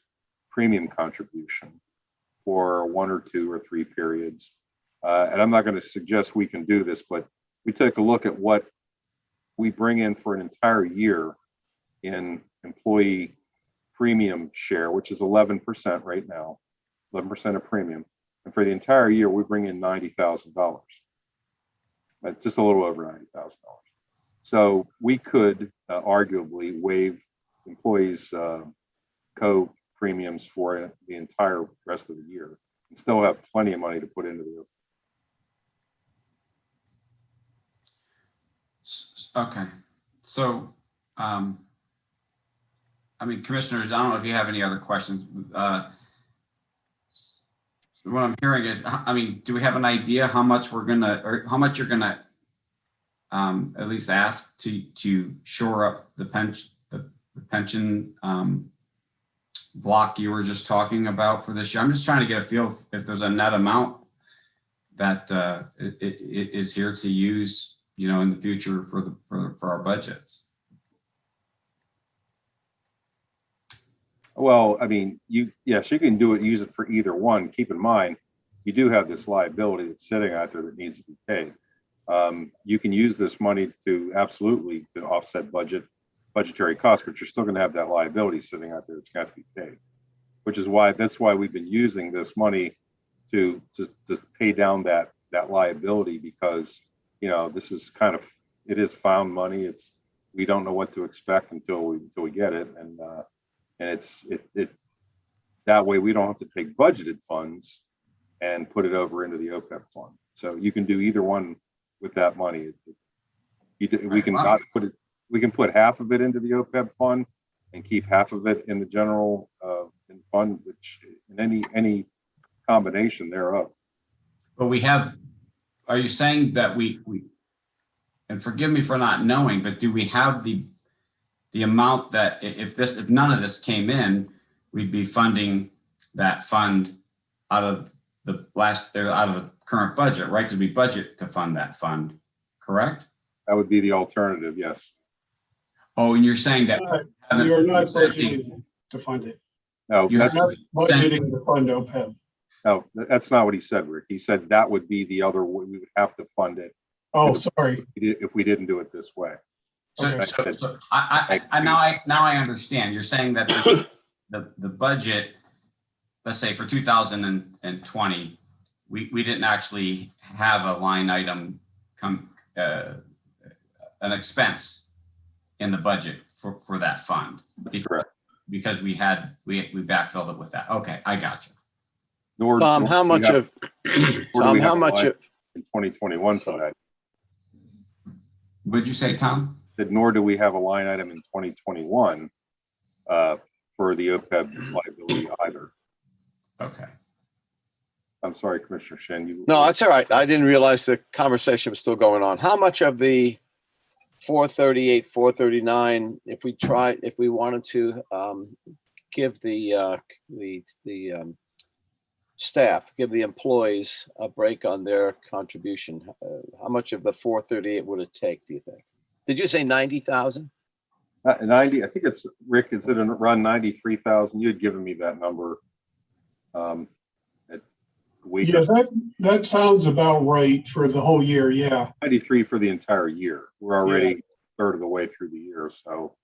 Speaker 2: premium contribution for 1 or 2 or 3 periods. And I'm not going to suggest we can do this, but we take a look at what we bring in for an entire year in employee premium share, which is 11% right now, 11% of premium. And for the entire year, we bring in $90,000, just a little over $90,000. So we could arguably waive employees' co-premiums for the entire rest of the year and still have plenty of money to put into the.
Speaker 1: Okay, so, I mean, commissioners, I don't know if you have any other questions. What I'm hearing is, I mean, do we have an idea how much we're gonna, or how much you're gonna at least ask to shore up the pension block you were just talking about for this year? I'm just trying to get a feel if there's a net amount that it is here to use, you know, in the future for our budgets.
Speaker 2: Well, I mean, yes, you can do it, use it for either one. Keep in mind, you do have this liability that's sitting out there that needs to be paid. You can use this money to absolutely to offset budgetary costs, but you're still going to have that liability sitting out there that's got to be paid, which is why we've been using this money to pay down that liability, because, you know, this is kind of, it is found money. We don't know what to expect until we get it. And it's that way we don't have to take budgeted funds and put it over into the OPEB fund. So you can do either one with that money. We can not put it. We can put half of it into the OPEB fund and keep half of it in the general fund, which in any combination thereof.
Speaker 1: But we have. Are you saying that we? And forgive me for not knowing, but do we have the amount that if none of this came in, we'd be funding that fund out of the current budget, right? Because we budget to fund that fund, correct?
Speaker 2: That would be the alternative, yes.
Speaker 1: Oh, and you're saying that
Speaker 15: You are not budgeting to fund it.
Speaker 2: No,
Speaker 15: You're not budgeting to fund OPEB.
Speaker 2: No, that's not what he said, Rick. He said that would be the other way we would have to fund it.
Speaker 15: Oh, sorry.
Speaker 2: If we didn't do it this way.
Speaker 1: So I now I understand. You're saying that the budget, let's say for 2020, we didn't actually have a line item an expense in the budget for that fund.
Speaker 2: That's correct.
Speaker 1: Because we backfilled it with that. Okay, I got you.
Speaker 3: Tom, how much of, Tom, how much of,
Speaker 2: in 2021 for that?
Speaker 1: What'd you say, Tom?
Speaker 2: That nor do we have a line item in 2021 for the OPEB liability either.
Speaker 1: Okay.
Speaker 2: I'm sorry, Commissioner Shen.
Speaker 3: no, that's all right. I didn't realize the conversation was still going on. How much of the 438, 439, if we wanted to give the staff, give the employees a break on their contribution, how much of the 438 would it take, do you think? Did you say 90,000?
Speaker 2: 90, I think it's, Rick, is it around 93,000? You had given me that number.
Speaker 15: Yeah, that sounds about right for the whole year, yeah.
Speaker 2: 93 for the entire year. We're already a third of the way through the year, so.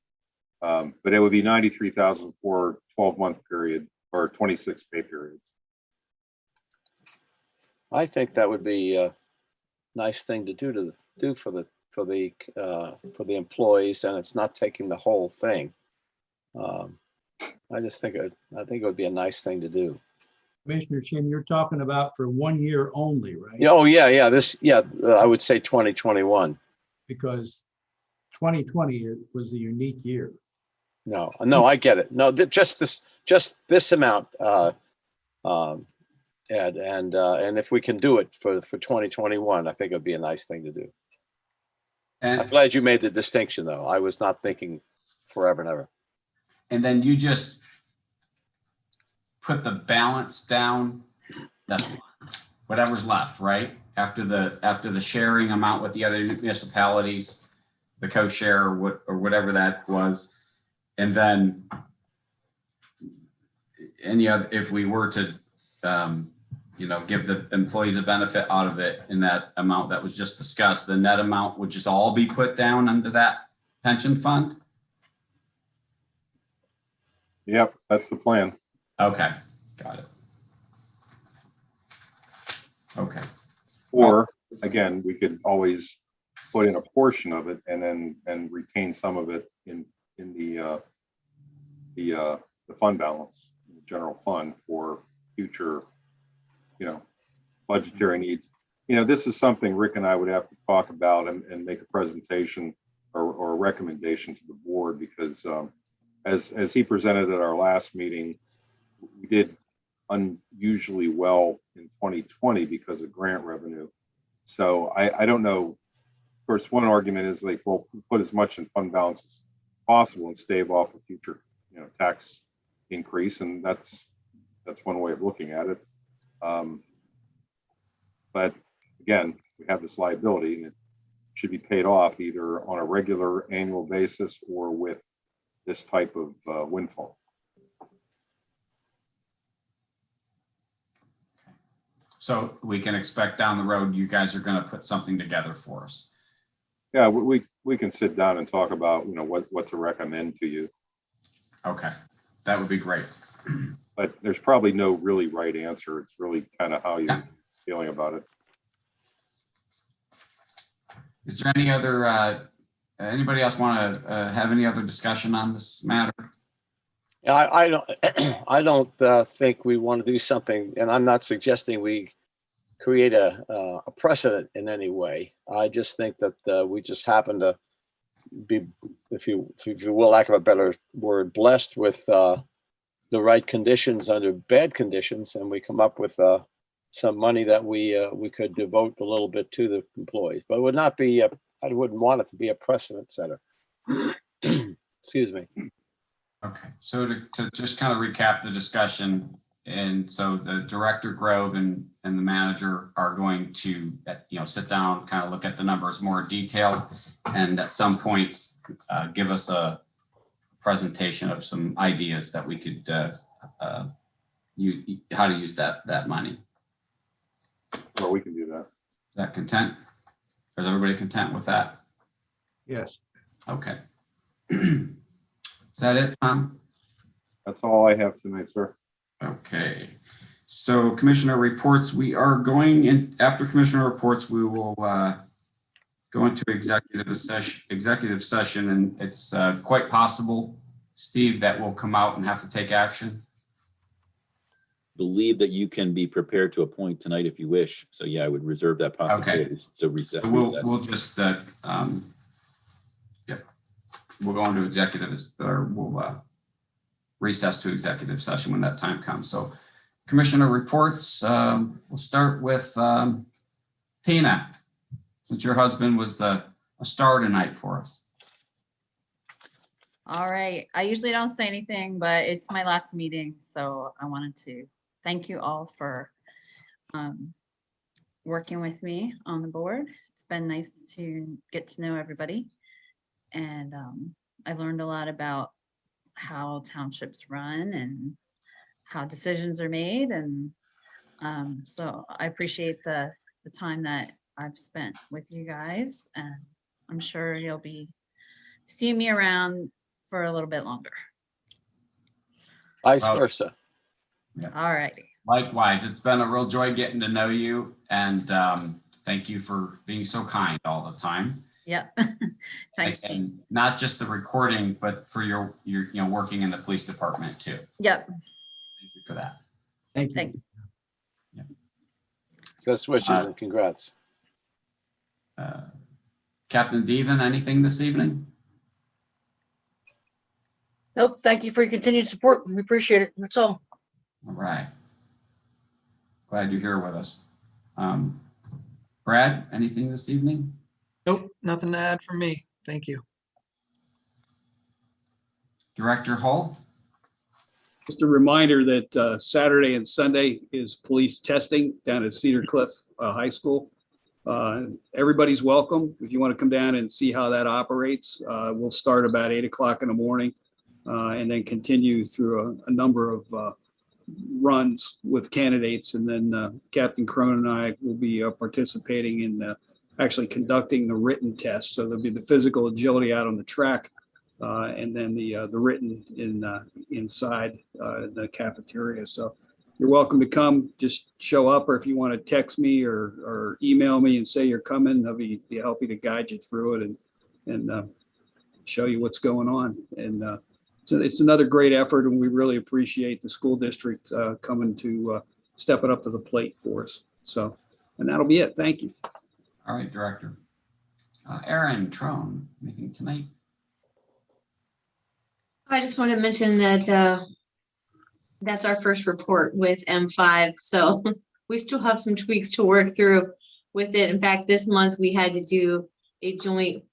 Speaker 2: But it would be 93,000 for 12-month period or 26 pay periods.
Speaker 3: I think that would be a nice thing to do for the employees, and it's not taking the whole thing. I just think it would be a nice thing to do.
Speaker 9: Commissioner Chin, you're talking about for 1 year only, right?
Speaker 3: Oh, yeah. I would say 2021.
Speaker 9: Because 2020 was a unique year.
Speaker 3: No, I get it. No, just this amount, Ed, and if we can do it for 2021, I think it'd be a nice thing to do. I'm glad you made the distinction, though. I was not thinking forever and ever.
Speaker 1: And then you just put the balance down, whatever's left, right? After the sharing amount with the other municipalities, the co-share or whatever that was. And then if we were to, give the employees a benefit out of it in that amount that was just discussed, the net amount would just all be put down under that pension fund?
Speaker 2: Yep, that's the plan.
Speaker 1: Okay, got it. Okay.
Speaker 2: Or again, we could always put in a portion of it and retain some of it in the fund balance, the general fund for future, budgetary needs. This is something Rick and I would have to talk about and make a presentation or a recommendation to the board, because as he presented at our last meeting, we did unusually well in 2020 because of grant revenue. So I don't know. Of course, one argument is like, well, put as much in fund balance as possible and stave off a future, tax increase, and that's one way of looking at it. But again, we have this liability, and it should be paid off either on a regular annual basis or with this type of windfall.
Speaker 1: So we can expect down the road, you guys are going to put something together for us.
Speaker 2: Yeah, we can sit down and talk about, what to recommend to you.
Speaker 1: Okay, that would be great.
Speaker 2: But there's probably no really right answer. It's really kind of how you're feeling about it.
Speaker 1: Is there any other, anybody else want to have any other discussion on this matter?
Speaker 3: I don't think we want to do something, and I'm not suggesting we create a precedent in any way. I just think that we just happen to be, if you will, lack of a better word, blessed with the right conditions under bad conditions, and we come up with some money that we could devote a little bit to the employees. But it would not be I wouldn't want it to be a precedent setter. Excuse me.
Speaker 1: Okay, so to just kind of recap the discussion, and so the director Grove and the manager are going to sit down, kind of look at the numbers more detailed, and at some point give us a presentation of some ideas that we could how to use that money.
Speaker 2: Well, we can do that.
Speaker 1: Is that content? Is everybody content with that?
Speaker 9: Yes.
Speaker 1: Okay. Is that it, Tom?
Speaker 2: That's all I have tonight, sir.
Speaker 1: Okay. So commissioner reports, we are going in after commissioner reports, we will go into executive session, and it's quite possible, Steve, that we'll come out and have to take action.
Speaker 12: Believe that you can be prepared to appoint tonight if you wish. So yeah, I would reserve that possibility. So reset.
Speaker 1: We'll just, yep. We'll go into we'll recess to executive session when that time comes. So commissioner reports, we'll start with Tina, since your husband was a star tonight for us.
Speaker 13: All right. I usually don't say anything, but it's my last meeting, so I wanted to thank you all for working with me on the board. It's been nice to get to know everybody. And I learned a lot about how townships run and how decisions are made. And so I appreciate the time that I've spent with you guys. And I'm sure you'll be seeing me around for a little bit longer.
Speaker 3: Vice versa.
Speaker 13: All righty.
Speaker 1: Likewise, it's been a real joy getting to know you, and thank you for being so kind all the time.
Speaker 13: Yep. Thanks.
Speaker 1: And not just the recording, but for your working in the police department too.
Speaker 13: Yep.
Speaker 1: Thank you for that.
Speaker 9: Thank you.
Speaker 13: Thanks.
Speaker 3: Best wishes and congrats.
Speaker 1: Captain Devan, anything this evening?
Speaker 16: Nope. Thank you for your continued support. We appreciate it. That's all.
Speaker 1: All right. Glad you're here with us. Brad, anything this evening?
Speaker 5: Nope, nothing to add from me. Thank you.
Speaker 1: Director Hull?
Speaker 11: Just a reminder that Saturday and Sunday is police testing down at Cedar Cliff High School. Everybody's welcome. If you want to come down and see how that operates, we'll start about 8 o'clock in the morning and then continue through a number of runs with candidates. And then Captain Cronin and I will be participating in actually conducting the written test. So there'll be the physical agility out on the track and then the written inside the cafeteria. So you're welcome to come. Just show up, or if you want to text me or email me and say you're coming, I'll be happy to guide you through it and show you what's going on. And it's another great effort, and we really appreciate the school district coming to step it up to the plate for us. So, and that'll be it. Thank you.
Speaker 1: All right, Director. Aaron Trone, anything tonight?
Speaker 6: I just want to mention that that's our first report with M5. So we still have some tweaks to work through with it. In fact, this month we had to do a joint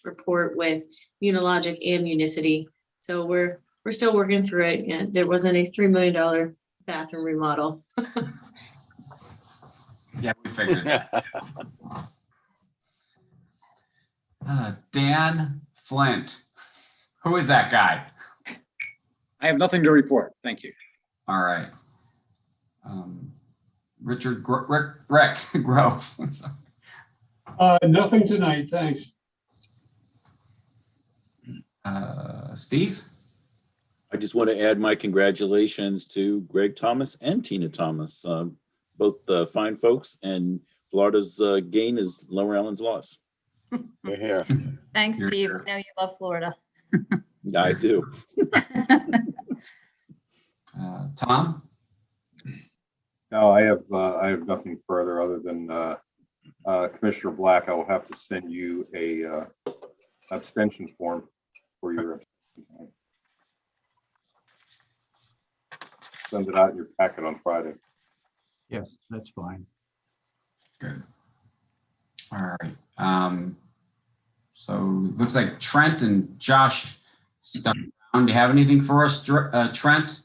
Speaker 6: report with Unilogic and Unicity. So we're still working through it. And there wasn't a $3 million bathroom remodel.
Speaker 1: Yeah, we figured that. Dan Flint. Who is that guy?
Speaker 14: I have nothing to report. Thank you.
Speaker 1: All right. Rick Grove.
Speaker 15: Nothing tonight, thanks.
Speaker 1: Steve?
Speaker 12: I just want to add my congratulations to Greg Thomas and Tina Thomas, both fine folks, and Florida's gain is Lower Allen's loss.
Speaker 3: You're here.
Speaker 13: Thanks,
Speaker 1: You're
Speaker 13: Steve.
Speaker 1: here.
Speaker 13: I know you love Florida.
Speaker 12: I do.
Speaker 1: Tom?
Speaker 2: No, I have nothing further other than Commissioner Black. I will have to send you a abstention form for your abstention. Send it out in your packet on Friday.
Speaker 9: Yes, that's fine.
Speaker 1: Good. All right. So looks like Trent and Josh stuck around. Do you have anything for us, Trent?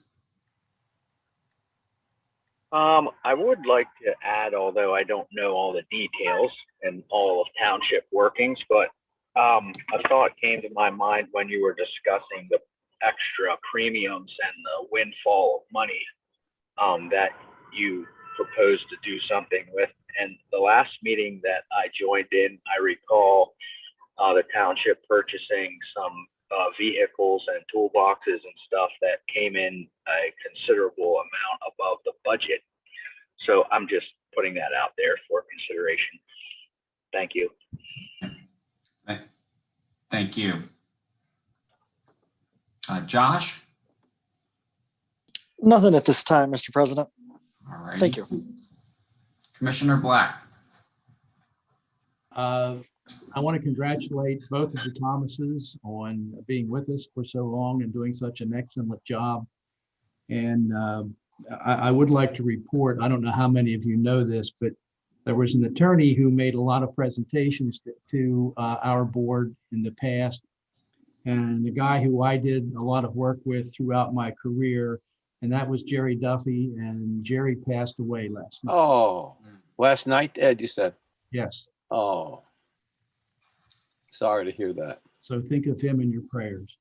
Speaker 17: I would like to add, although I don't know all the details and all of township workings, but a thought came to my mind when you were discussing the extra premiums and the windfall of money that you proposed to do something with. And the last meeting that I joined in, I recall the township purchasing some vehicles and toolboxes and stuff that came in a considerable amount above the budget. So I'm just putting that out there for consideration. Thank you.
Speaker 1: Thank you. Josh?
Speaker 18: Nothing at this time, Mr. President.
Speaker 1: All right.
Speaker 18: Thank you.
Speaker 1: Commissioner Black?
Speaker 9: I want to congratulate both of the Thomases on being with us for so long and doing such an excellent job. And I would like to report, I don't know how many of you know this, but there was an attorney who made a lot of presentations to our board in the past. And the guy who I did a lot of work with throughout my career, and that was Jerry Duffy, and Jerry passed away last night.
Speaker 3: Oh, last night, Ed, you said?
Speaker 9: Yes.
Speaker 3: Oh, sorry to hear that.
Speaker 9: So think of him in your prayers.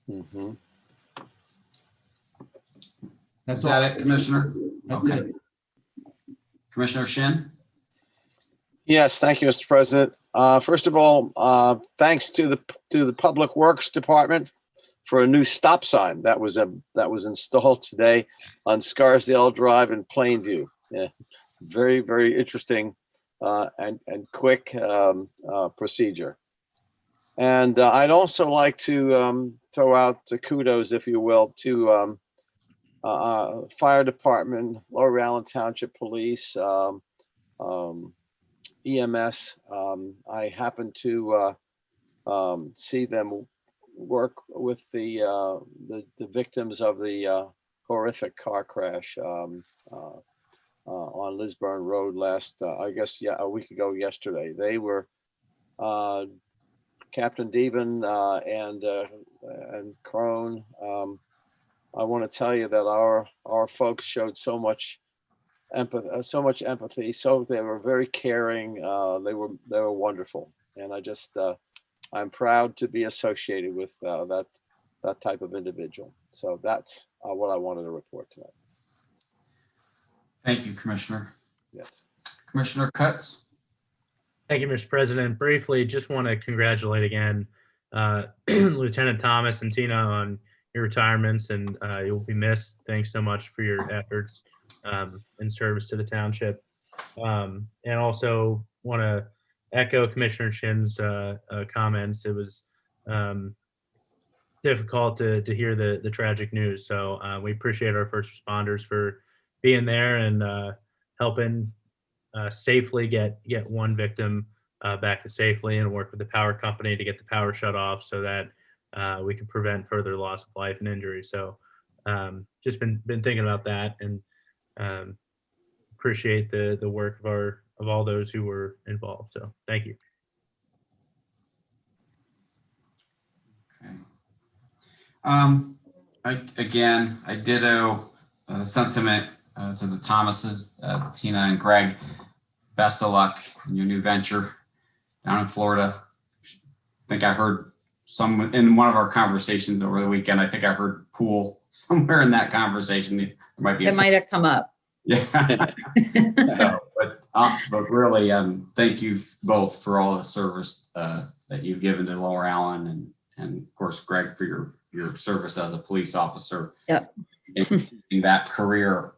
Speaker 3: Mm-hmm.
Speaker 1: Is that it, Commissioner?
Speaker 9: That's
Speaker 1: Okay.
Speaker 9: it.
Speaker 1: Commissioner Shin?
Speaker 3: Yes, thank you, Mr. President. First of all, thanks to the Public Works Department for a new stop sign that was installed today on Scarsdale Drive in Plainview. Yeah, very, very interesting and quick procedure. And I'd also like to throw out the kudos, if you will, to Fire Department, Lower Allen Township Police, EMS. I happened to see them work with the victims of the horrific car crash on Lisburn Road last, a week ago yesterday. They were Captain Deben and Crone. I want to tell you that our folks showed so much empathy. So they were very caring. They were wonderful, and I'm proud to be associated with that type of individual. So that's what I wanted to report tonight.
Speaker 1: Thank you, Commissioner.
Speaker 3: Yes.
Speaker 1: Commissioner Cutts?
Speaker 10: Thank you, Mr. President. Briefly, just want to congratulate again Lieutenant Thomas and Tina on your retirements, and you'll be missed. Thanks so much for your efforts in service to the township. And also want to echo Commissioner Chin's comments. It was difficult to hear the tragic news. So we appreciate our first responders for being there and helping safely get one victim back to safely, and work with the power company to get the power shut off so that we can prevent further loss of life and injury. So just been thinking about that, and appreciate the work of all those who were involved. So thank you.
Speaker 1: Okay. I ditto sentiment to the Thomases, Tina and Greg. Best of luck in your new venture down in Florida. I think I heard in one of our conversations over the weekend, I think I heard pool somewhere in that conversation. There might be.
Speaker 13: It might have come up.
Speaker 1: Yeah. But really, thank you both for all the service that you've given to Lower Allen, and of course, Greg, for your service as a police officer.
Speaker 13: Yep.
Speaker 1: In that career.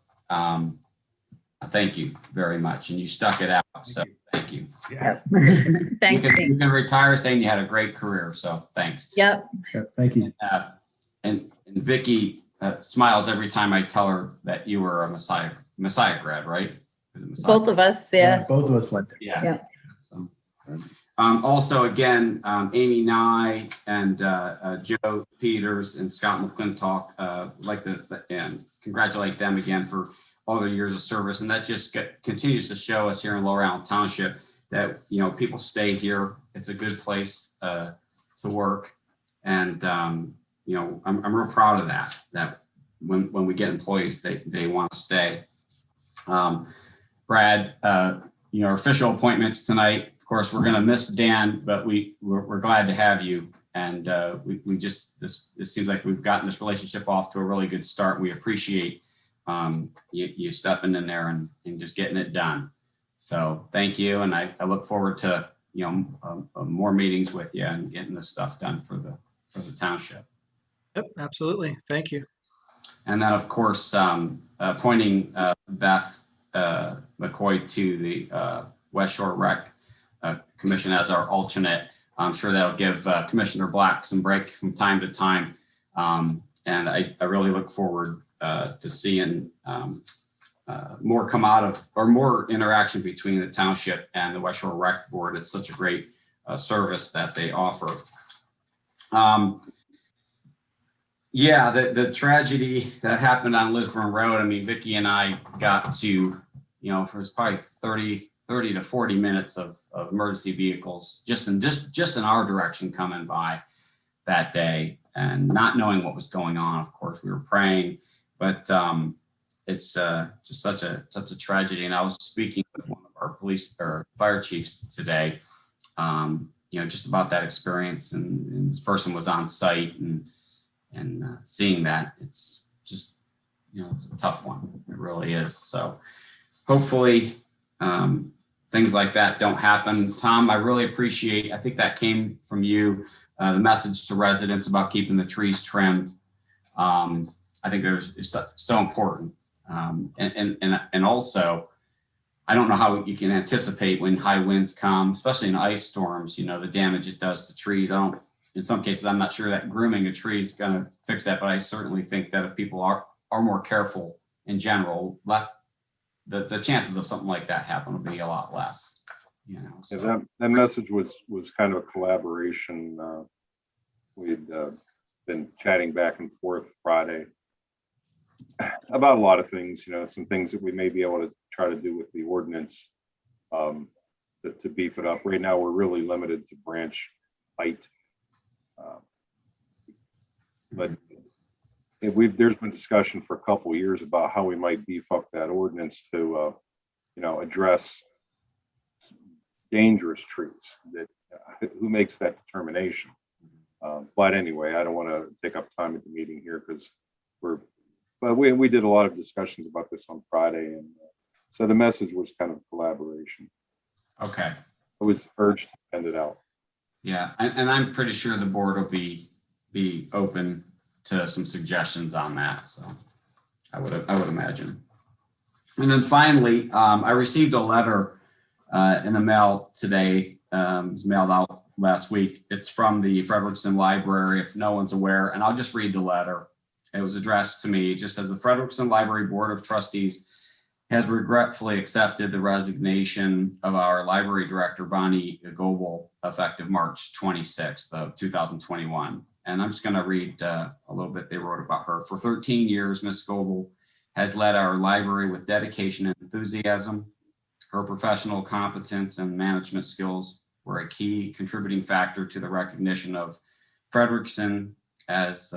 Speaker 1: Thank you very much. And you stuck it out. So thank you.
Speaker 13: Yes. Thanks.
Speaker 1: You can retire saying you had a great career. So thanks.
Speaker 13: Yep.
Speaker 18: Thank you.
Speaker 1: And Vicky smiles every time I tell her that you were a Messiah grad, right?
Speaker 13: Both of us. Yeah.
Speaker 18: Both of us went there.
Speaker 1: Yeah.
Speaker 13: Yeah.
Speaker 1: So, also, again, Amy Nye and Joe Peters and Scott McClintock, like to congratulate them again for all their years of service. And that just continues to show us here in Lower Allen Township that, people stay here. It's a good place to work. And, I'm real proud of that when we get employees, they want to stay. Brad, our official appointments tonight, of course, we're going to miss Dan, but we're glad to have you. And this seems like we've gotten this relationship off to a really good start. We appreciate you stepping in there and just getting it done. So thank you. And I look forward to, more meetings with you and getting this stuff done for the township.
Speaker 5: Yep, absolutely. Thank you.
Speaker 1: And then, of course, appointing Beth McCoy to the West Shore Rec commission as our alternate. I'm sure that'll give Commissioner Black some break from time to time. And I really look forward to seeing more come out of, or more interaction between the township and the West Shore Rec Board. It's such a great service that they offer. Yeah, the tragedy that happened on Lisburn Road, I mean, Vicki and I got to, you know, for probably 30 to 40 minutes of emergency vehicles just in our direction coming by that day, and not knowing what was going on. Of course, we were praying, but it's just such a tragedy. And I was speaking with one of our police or fire chiefs today, you know, just about that experience, and this person was on site, and seeing that, it's just, you know, it's a tough one. It really is. So hopefully things like that don't happen. Tom, I really appreciate, I think that came from you, the message to residents about keeping the trees trimmed. I think it's so important. And also, I don't know how you can anticipate when high winds come, especially in ice storms, you know, the damage it does to trees. In some cases, I'm not sure that grooming a tree is going to fix that, but I certainly think that if people are more careful in general, the chances of something like that happening will be a lot less. You know, so.
Speaker 2: Yeah, that message was kind of a collaboration. We'd been chatting back and forth Friday about a lot of things, you know, some things that we may be able to try to do with the ordinance to beef it up. Right now, we're really limited to branch height. But there's been discussion for a couple of years about how we might beef up that ordinance to, you know, address dangerous trees. That who makes that determination? But anyway, I don't want to take up time at the meeting here because we did a lot of discussions about this on Friday, and so the message was kind of collaboration.
Speaker 1: Okay.
Speaker 2: I was urged to send it out.
Speaker 1: Yeah, and I'm pretty sure the board will be open to some suggestions on that. So I would imagine. And then finally, I received a letter in the mail today. It was mailed out last week. It's from the Frederickson Library, if no one's aware, and I'll just read the letter. It was addressed to me. It just says the Frederickson Library Board of Trustees has regretfully accepted the resignation of our library director, Bonnie Goebel, effective March 26th of 2021. And I'm just going to read a little bit they wrote about her. For 13 years, Ms. Goebel has led our library with dedication and enthusiasm. Her professional competence and management skills were a key contributing factor to the recognition of Frederickson as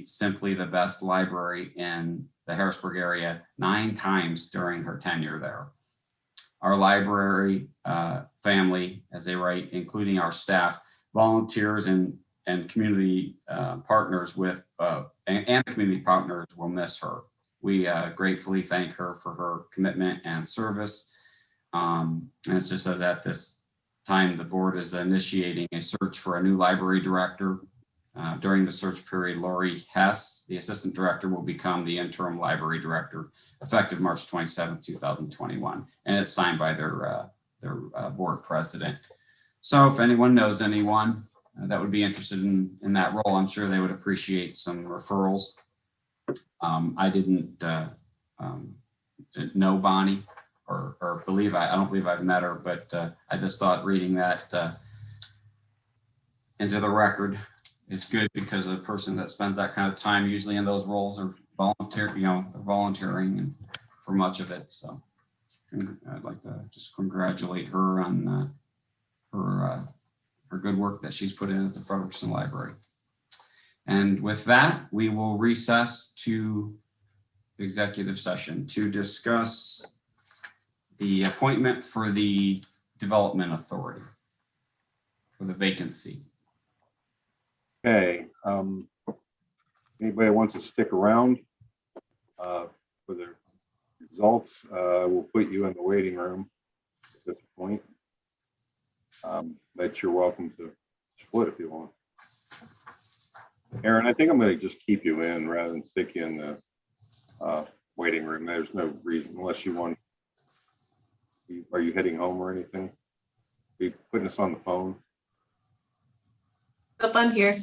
Speaker 1: simply the best library in the Harrisburg area 9 times during her tenure there. Our library family, as they write, including our staff, volunteers and community partners and community partners will miss her. We gratefully thank her for her commitment and service. And it just says at this time, the board is initiating a search for a new library director. During the search period, Lori Hess, the assistant director, will become the interim library director effective March 27, 2021. And it's signed by their board president. So if anyone knows anyone that would be interested in that role, I'm sure they would appreciate some referrals. I didn't know Bonnie or I don't believe I've met her, but I just thought reading that into the record is good, because a person that spends that kind of time usually in those roles are volunteering and for much of it. So I'd like to just congratulate her on her good work that she's put in at the Frederickson Library. And with that, we will recess to executive session to discuss the appointment for the Development Authority for the vacancy.
Speaker 2: Okay. Anybody wants to stick around for the results? We'll put you in the waiting room at this point. But you're welcome to split if you want. Aaron, I think I'm going to just keep you in rather than stick you in the waiting room. There's no reason unless you want. Are you heading home or anything? Be putting us on the phone.
Speaker 6: Oh, I'm here.